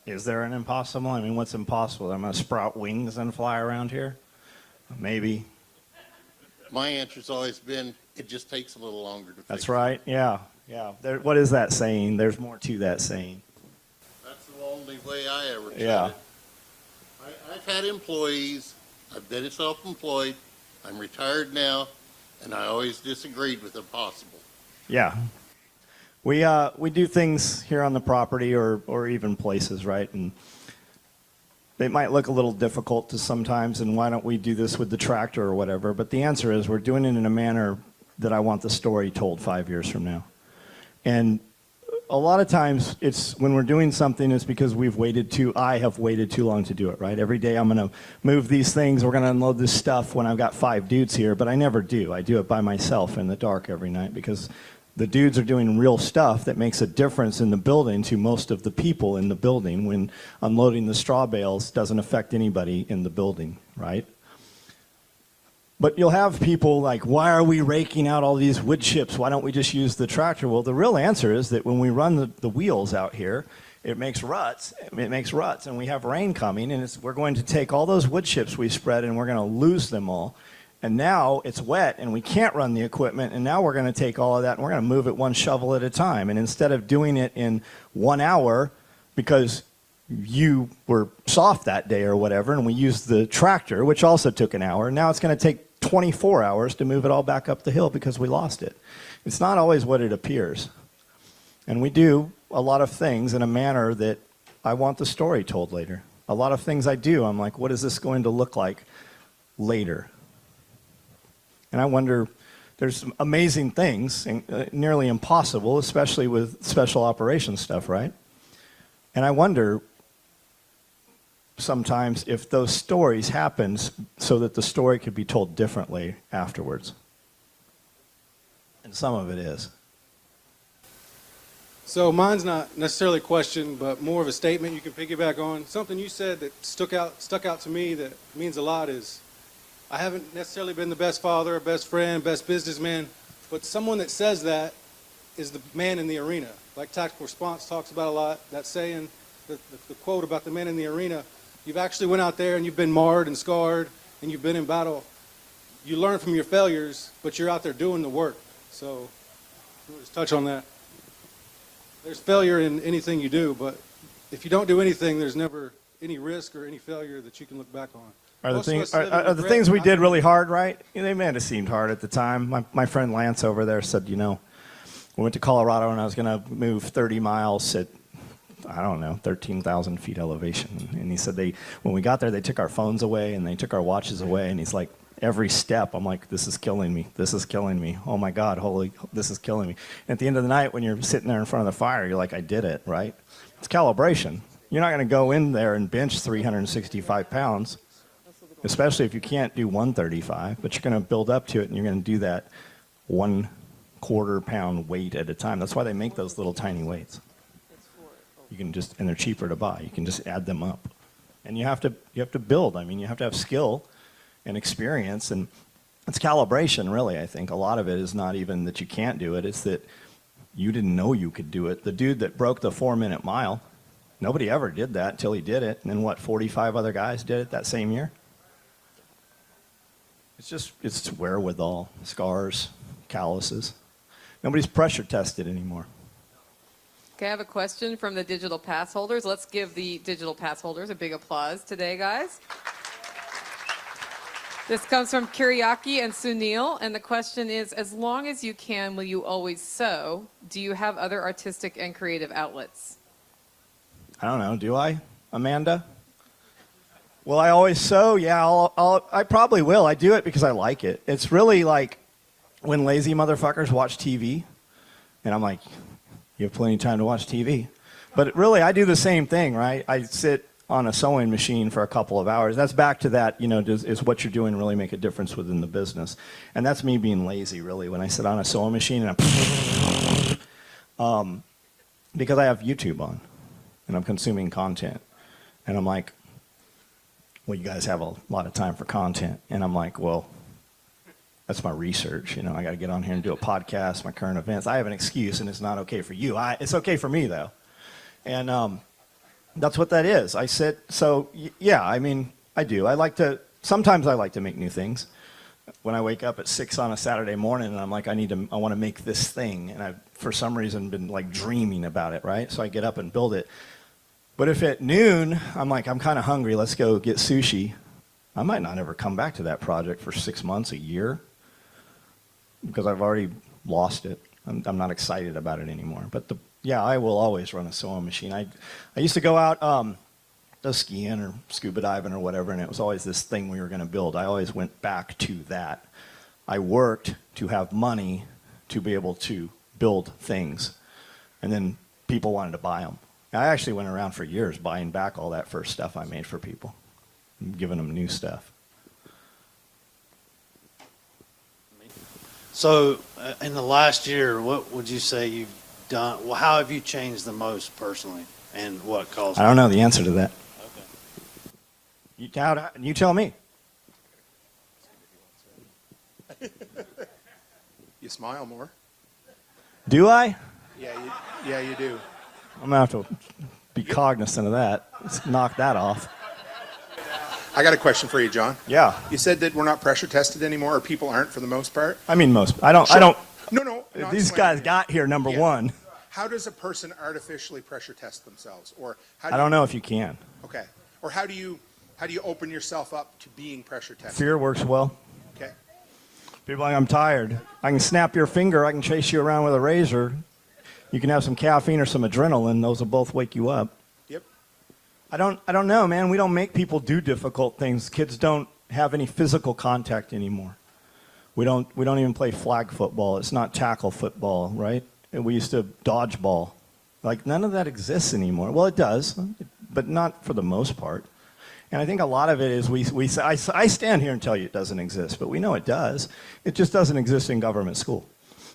Is there an impossible? I mean, what's impossible? I'm going to sprout wings and fly around here? Maybe. My answer's always been, it just takes a little longer to fix. That's right. Yeah. What is that saying? There's more to that saying. That's the only way I ever tried Yeah. it. I've had employees. I've been self-employed. I'm retired now, and I always disagreed with impossible. Yeah. We do things here on the property or even places, right? And they might look a little difficult to sometimes, and why don't we do this with the tractor or whatever? But the answer is we're doing it in a manner that I want the story told 5 years from now. And a lot of times it's when we're doing something, it's because I have waited too long to do it, right? Every day I'm going to move these things, we're going to unload this stuff when I've got 5 dudes here, but I never do. I do it by myself in the dark every night because The dudes are doing real stuff that makes a difference in the building to most of the people in the building when unloading the straw bales doesn't affect anybody in the building, right? But you'll have people like, why are we raking out all these wood chips? Why don't we just use the tractor? Well, the real answer is that when we run the wheels out here, it makes ruts. And we have rain coming, and we're going to take all those wood chips we spread, and we're going to lose them all. And now it's wet, and we can't run the equipment, and now we're going to take all of that, and we're going to move it one shovel at a time. And instead of doing it in 1 hour, because you were soft that day or whatever, and we used the tractor, which also took an hour, now it's going to take 24 hours to move it all back up the hill because we lost it. It's not always what it appears. And we do a lot of things in a manner that I want the story told later. A lot of things I do, I'm like, what is this going to look like later? And I wonder, there's some amazing things, nearly impossible, especially with special operations stuff, right? And I wonder sometimes if those stories happened so that the story could be told differently afterwards. And some of it is. So mine's not necessarily a question, but more of a statement you can piggyback on. Something you said that stuck out to me that means a lot is, I haven't necessarily been the best father, best friend, best businessman, but someone that says that is the man in the arena. Like Tactical Response talks about a lot, that saying, the quote about the man in the arena. You've actually went out there and you've been marred and scarred and you've been in battle. You learn from your failures, but you're out there doing the work. So let's touch on that. There's failure in anything you do, but if you don't do anything, there's never any risk or any failure that you can look back on. Are the things we did really hard, right? They may have seemed hard at the time. My friend Lance over there said, we went to Colorado and I was going to move 30 miles at, 13,000 feet elevation. And he said when we got there, they took our phones away and they took our watches away. And he's like, every step, I'm like, this is killing me. This is killing me. Oh my God, this is killing me. And at the end of the night, when you're sitting there in front of the fire, you're like, I did it, right? It's calibration. You're not going to go in there and bench 365 pounds, especially if you can't do 135, but you're going to build up to it and you're going to do that 1/4 pound weight at a time. That's why they make those little tiny weights. You can and they're cheaper to buy. You can just add them up. And you have to build. You have to have skill and experience, and it's calibration, really. I think a lot of it is not even that you can't do it, it's that you didn't know you could do it. The dude that broke the 4-minute mile, nobody ever did that until he did it, and then 45 other guys did it that same year? It's wherewithal, scars, calluses. Nobody's pressure tested anymore. Okay, I have a question from the digital pass holders. Let's give the digital pass holders a big applause today, guys. This comes from Kiriaki and Sunil, and the question is, as long as you can, will you always sew? Do you have other artistic and creative outlets? I don't know, do I, Amanda? Will I always sew? Yeah, I probably will. I do it because I like it. It's really like when lazy motherfuckers watch TV, and I'm like, you have plenty of time to watch TV. But really, I do the same thing, right? I sit on a sewing machine for a couple of hours. That's back to that, is what you're doing really make a difference within the business? And that's me being lazy, really, when I sit on a sewing machine and because I have YouTube on, and I'm consuming content. And I'm like, well, you guys have a lot of time for content. And I'm like, well, that's my research. I got to get on here and do a podcast, my current events. I have an excuse, and it's not okay for you. It's okay for me, though. And that's what that is. I sit, so, yeah, I do. Sometimes I like to make new things. When I wake up at 6 on a Saturday morning, and I'm like, I want to make this thing. And I've, for some reason, been, dreaming about it, right? So I get up and build it. But if at noon, I'm like, I'm kind of hungry, let's go get sushi, I might not ever come back to that project for 6 months, a year, because I've already lost it. I'm not excited about it anymore. But I will always run a sewing machine. I used to go out skiing or scuba diving or whatever, and it was always this thing we were going to build. I always went back to that. I worked to have money to be able to build things, and then people wanted to buy them. I actually went around for years buying back all that first stuff I made for people, giving them new stuff. So, in the last year, what would you say you've done? Well, how have you changed the most personally, and what caused? I don't know the answer to that. You tell me. You smile more. Do I? Yeah, you do. I'm going to have to be cognizant of that. Let's knock that off. I got a question for you, John. Yeah. You said that we're not pressure tested anymore, or people aren't for the most part. I mean, most. I don't. No. These guys got here, number one. How does a person artificially pressure test themselves, or how I don't know if you can. Okay. Or how do you open yourself up to being pressure tested? Fear works well. Okay. People are like, I'm tired. I can snap your finger. I can chase you around with a razor. You can have some caffeine or some adrenaline. Those will both wake you up. Yep. I don't know, man. We don't make people do difficult things. Kids don't have any physical contact anymore. We don't even play flag football. It's not tackle football, right? And we used to dodgeball. Like, none of that exists anymore. Well, it does, but not for the most part. And I think a lot of it is I stand here and tell you it doesn't exist, but we know it does. It just doesn't exist in government school.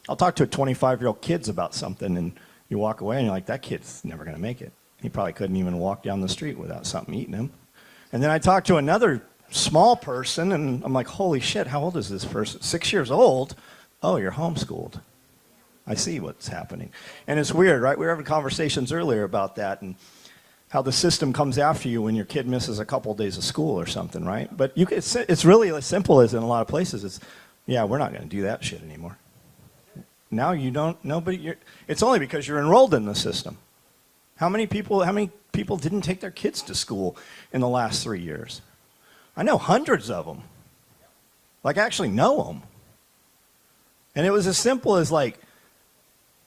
I'll talk to a 25-year-old kids about something, and you walk away and you're like, that kid's never going to make it. He probably couldn't even walk down the street without something eating him. And then I talk to another small person, and I'm like, holy shit, how old is this person? 6 years old? Oh, you're homeschooled. I see what's happening. And it's weird, right? We were having conversations earlier about that and how the system comes after you when your kid misses a couple of days of school or something, right? But it's really as simple as in a lot of places. It's, yeah, we're not going to do that shit anymore. Now you don't, it's only because you're enrolled in the system. How many people didn't take their kids to school in the last 3 years? I know hundreds of them. Like, I actually know them. And it was as simple as like,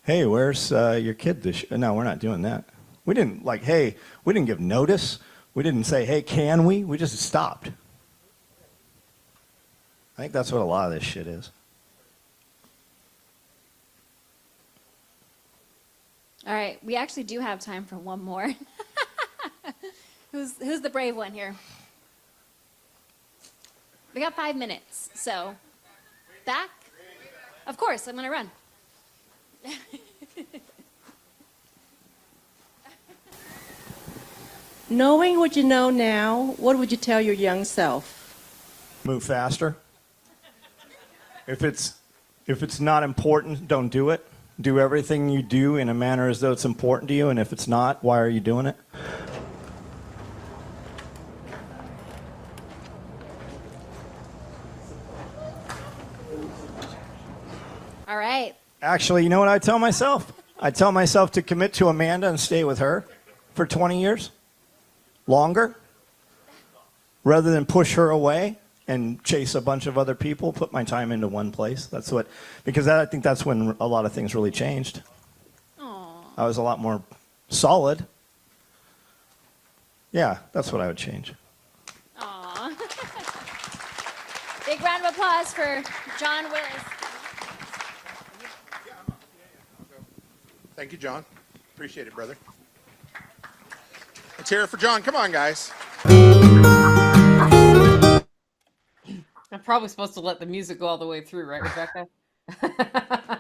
hey, where's your kid this year? No, we're not doing that. We didn't we didn't give notice. We didn't say, hey, can we? We just stopped. I think that's what a lot of this shit is. All right, we actually do have time for one more. Who's the brave one here? We got 5 minutes, so back. Of course, I'm gonna run. Knowing what you know now, what would you tell your young self? Move faster. If it's not important, don't do it. Do everything you do in a manner as though it's important to you, and if it's not, why are you doing it? All right. Actually, you know what I tell myself? I tell myself to commit to Amanda and stay with her for 20 years. Longer. Rather than push her away and chase a bunch of other people, put my time into one place. I think that's when a lot of things really changed. Aww. I was a lot more solid. Yeah, that's what I would change. Aw. Big round of applause for John Willis. Thank you, John. Appreciate it, brother. Let's hear it for John. Come on, guys. I'm probably supposed to let the music go all the way through, right, Rebecca?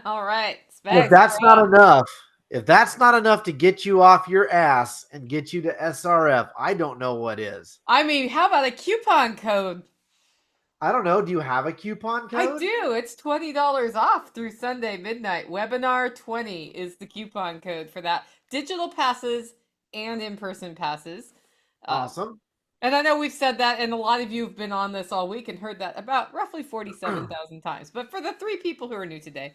All right. If that's not enough to get you off your ass and get you to SRF, I don't know what is. I mean, how about a coupon code? I don't know. Do you have a coupon code? I do. It's $20 off through Sunday midnight. Webinar 20 is the coupon code for that. Digital passes and in-person passes. Awesome. And I know we've said that, and a lot of you have been on this all week and heard that about roughly 47,000 times. But for the 3 people who are new today.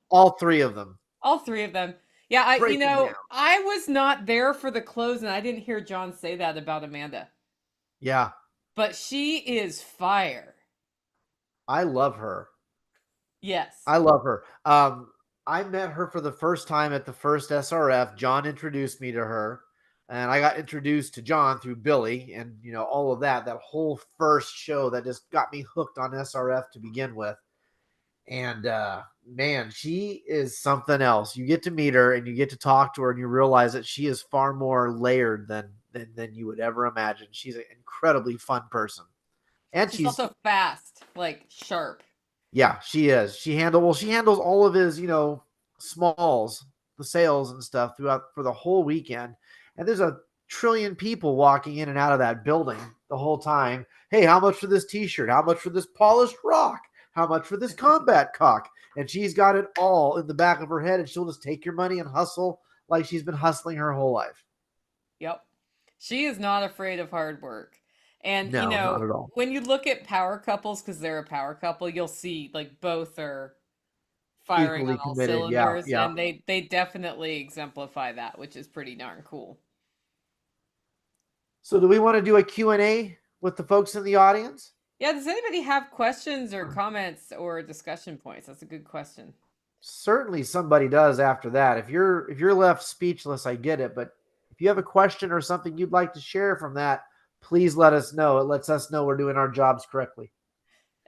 All 3 of them. All 3 of them. Yeah, I was not there for the close, and I didn't hear John say that about Amanda. Yeah. But she is fire. I love her. Yes. I love her. I met her for the first time at the first SRF. John introduced me to her, and I got introduced to John through Billy, and all of that whole first show that just got me hooked on SRF to begin with. And man, she is something else. You get to meet her and you get to talk to her, and you realize that she is far more layered than you would ever imagine. She's an incredibly fun person. And she's also fast, like sharp. Yeah, she is. She handles all of his, smalls, the sales and stuff throughout for the whole weekend. And there's a trillion people walking in and out of that building the whole time. Hey, how much for this t-shirt? How much for this polished rock? How much for this combat cock? And she's got it all in the back of her head, and she'll just take your money and hustle like she's been hustling her whole life. Yep. She is not afraid of hard work. And, No, not at all. when you look at power couples, because they're a power couple, you'll see like both are firing Equally on all committed. Yeah, cylinders. yeah. And they definitely exemplify that, which is pretty darn cool. So do we want to do a Q&A with the folks in the audience? Yeah, does anybody have questions or comments or discussion points? That's a good question. Certainly somebody does after that. If you're left speechless, I get it. But if you have a question or something you'd like to share from that, please let us know. It lets us know we're doing our jobs correctly.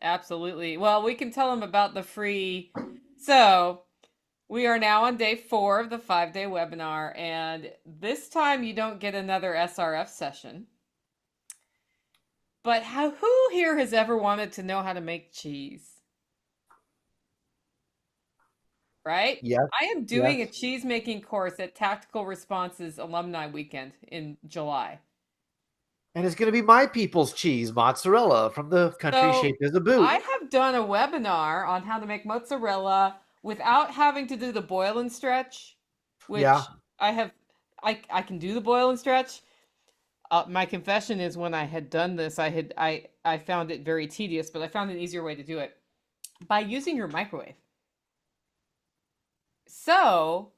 Absolutely. Well, we can tell them about the free. So we are now on day 4 of the 5-day webinar. And this time you don't get another SRF session. But who here has ever wanted to know how to make cheese? Right? Yes. I am doing yes. a cheese making course at Tactical Responses Alumni Weekend in July. And it's going to be my people's cheese, mozzarella, from the country So shaped as a boot. I have done a webinar on how to make mozzarella without having to do the boil and stretch, which Yeah. I can do the boil and stretch. My confession is when I had done this, I found it very tedious, but I found an easier way to do it by using your microwave. So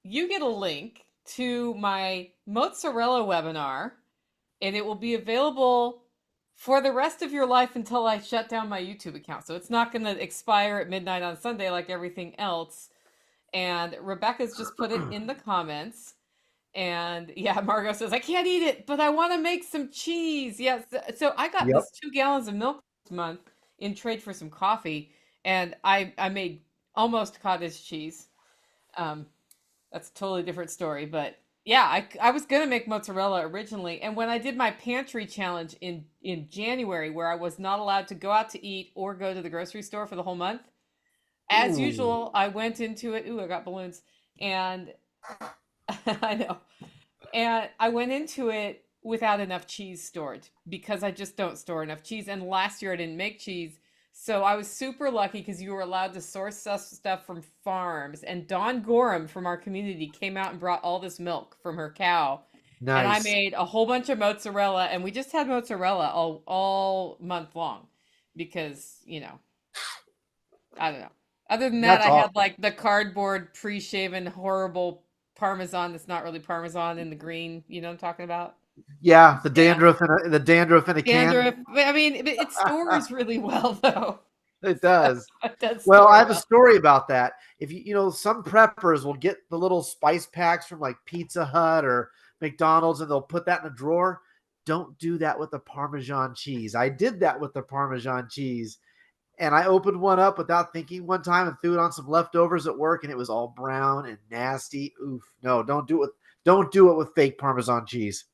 you get a link to my mozzarella webinar, and it will be available for the rest of your life until I shut down my YouTube account. So it's not going to expire at midnight on Sunday like everything else. And Rebecca's just put it in the comments. And yeah, Margot says, I can't eat it, but I want to make some cheese. Yes. So I got this 2 gallons of milk this month in trade for some coffee. And I made almost cottage cheese. That's a totally different story. But yeah, I was going to make mozzarella originally. And when I did my pantry challenge in January, where I was not allowed to go out to eat or go to the grocery store for the whole month, as usual, I went into it. Ooh, I got balloons. And I know. And I went into it without enough cheese stored because I just don't store enough cheese. And last year I didn't make cheese. So I was super lucky because you were allowed to source stuff from farms. And Dawn Gorham from our community came out and brought all this milk from her cow. Nice. And I made a whole bunch of mozzarella. And we just had mozzarella all month long because, I don't know. Other than that, That's I had awesome. like the cardboard pre-shaven horrible Parmesan that's not really Parmesan in the green. You know what I'm talking about? Yeah, the dandruff in a can. Dandruff. I mean, it stores really well though. It does. It does Well, store I have a well. story about that. If some preppers will get the little spice packs from like Pizza Hut or McDonald's and they'll put that in a drawer. Don't do that with the Parmesan cheese. I did that with the Parmesan cheese. And I opened one up without thinking one time and threw it on some leftovers at work, and it was all brown and nasty. Oof. No, don't do it with fake Parmesan cheese.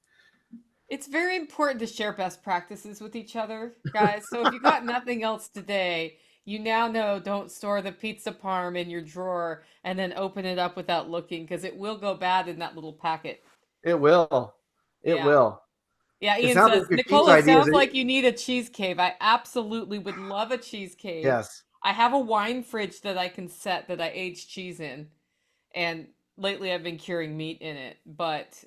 It's very important to share best practices with each other, guys. So if you got nothing else today, you now know don't store the pizza parm in your drawer and then open it up without looking because it will go bad in that little packet. It will. It Yeah. will. Yeah, It Ian sounds says, like your Nicola, cheese idea sounds is- like you need a cheese cave. I absolutely would love a cheese cave. Yes. I have a wine fridge that I can set that I age cheese in. And lately I've been curing meat in it. But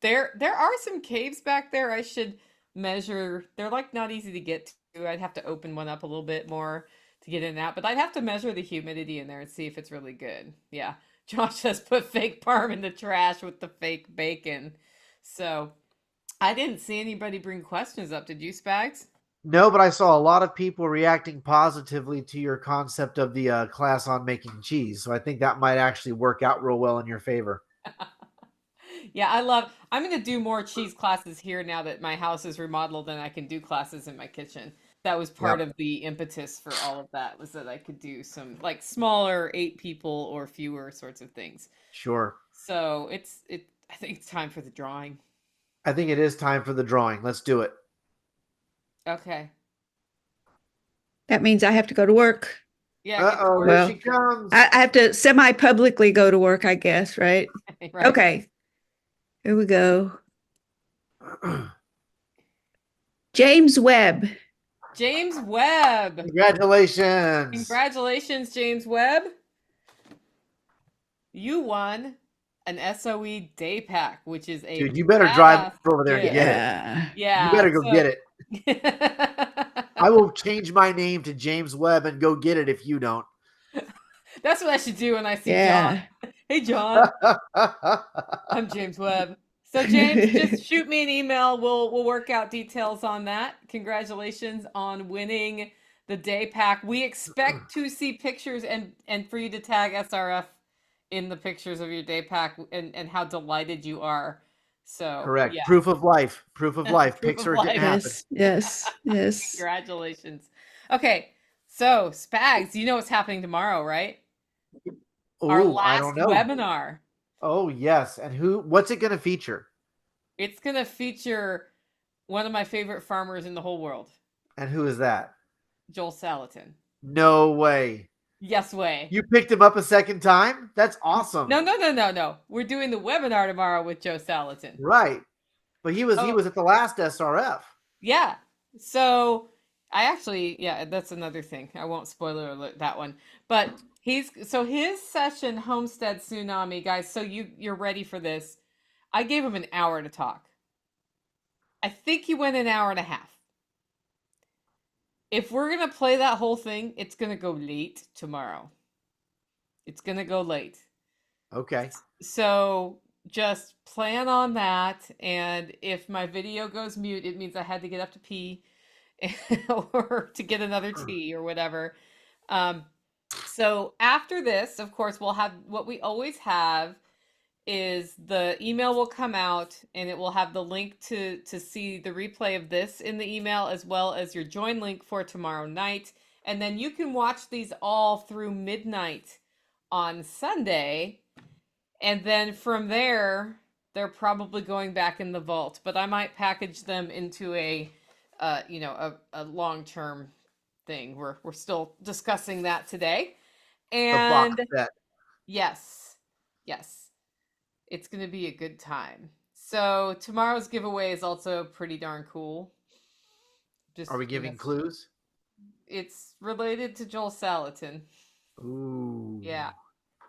there are some caves back there I should measure. They're like not easy to get to. I'd have to open one up a little bit more to get in and out. But I'd have to measure the humidity in there and see if it's really good. Yeah. Josh says put fake parm in the trash with the fake bacon. So I didn't see anybody bring questions up. Did you, Spags? No, but I saw a lot of people reacting positively to your concept of the class on making cheese. So I think that might actually work out real well in your favor. Yeah, I'm going to do more cheese classes here now that my house is remodeled and I can do classes in my kitchen. That was part of the impetus for all of that, was that I could do some like smaller 8 people or fewer sorts of things. Sure. So I think it's time for the drawing. I think it is time for the drawing. Let's do it. Okay. That means I have to go to work. Yeah. Uh-oh, Well, here she comes. I have to semi-publicly go to work, I guess, right? Right. Okay. Here we go. James Webb. James Webb. Congratulations. Congratulations, James Webb. You won an SOE day pack, which is a Dude, you better drive badass over there and gift. get it. Yeah. You better go so- get it. I will change my name to James Webb and go get it if you don't. That's what I should do when I see Yeah. John. Hey, John. I'm James Webb. So, James, just shoot me an email. We'll work out details on that. Congratulations on winning the day pack. We expect to see pictures and for you to tag SRF in the pictures of your day pack and how delighted you are. So Correct. yeah. Proof of life. Proof of life. Proof Picture of didn't life. happen. Yes. Congratulations. Okay, so Spags, you know what's happening tomorrow, right? Our Ooh, last I don't know. webinar. Oh, yes. And what's it going to feature? It's going to feature one of my favorite farmers in the whole world, And who is that? Joel Salatin. No way. Yes way. You picked him up a second time? That's awesome. No. We're doing the webinar tomorrow with Joe Salatin. Right. But he was at the last SRF. Yeah. So I actually, that's another thing. I won't spoiler alert that one. But his session, Homestead Tsunami, guys, so you're ready for this. I gave him an hour to talk. I think he went an hour and a half. If we're going to play that whole thing, it's going to go late tomorrow. It's going to go late. Okay. So just plan on that. And if my video goes mute, it means I had to get up to pee or to get another tea or whatever. So after this, of course, we'll have what we always have is the email will come out and it will have the link to see the replay of this in the email as well as your join link for tomorrow night. And then you can watch these all through midnight on Sunday. And then from there, they're probably going back in the vault, but I might package them into a long-term thing. We're still discussing that today. And the box set. yes, it's going to be a good time. So tomorrow's giveaway is also pretty darn cool. Are we giving clues? It's related to Joel Salatin. Ooh. Yeah.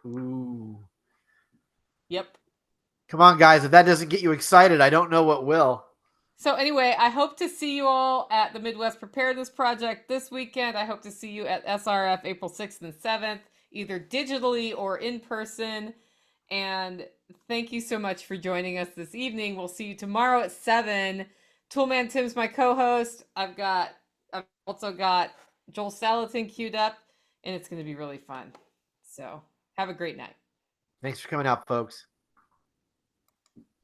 Ooh. Yep. Come on, guys. If that doesn't get you excited, I don't know what will. So anyway, I hope to see you all at the Midwest Preparedness Project this weekend. I hope to see you at SRF April 6th and 7th, either digitally or in person. And thank you so much for joining us this evening. We'll see you tomorrow at 7. Toolman Tim's my co-host. I've also got Joel Salatin queued up, and it's going to be really fun. So have a great night. Thanks for coming out, folks.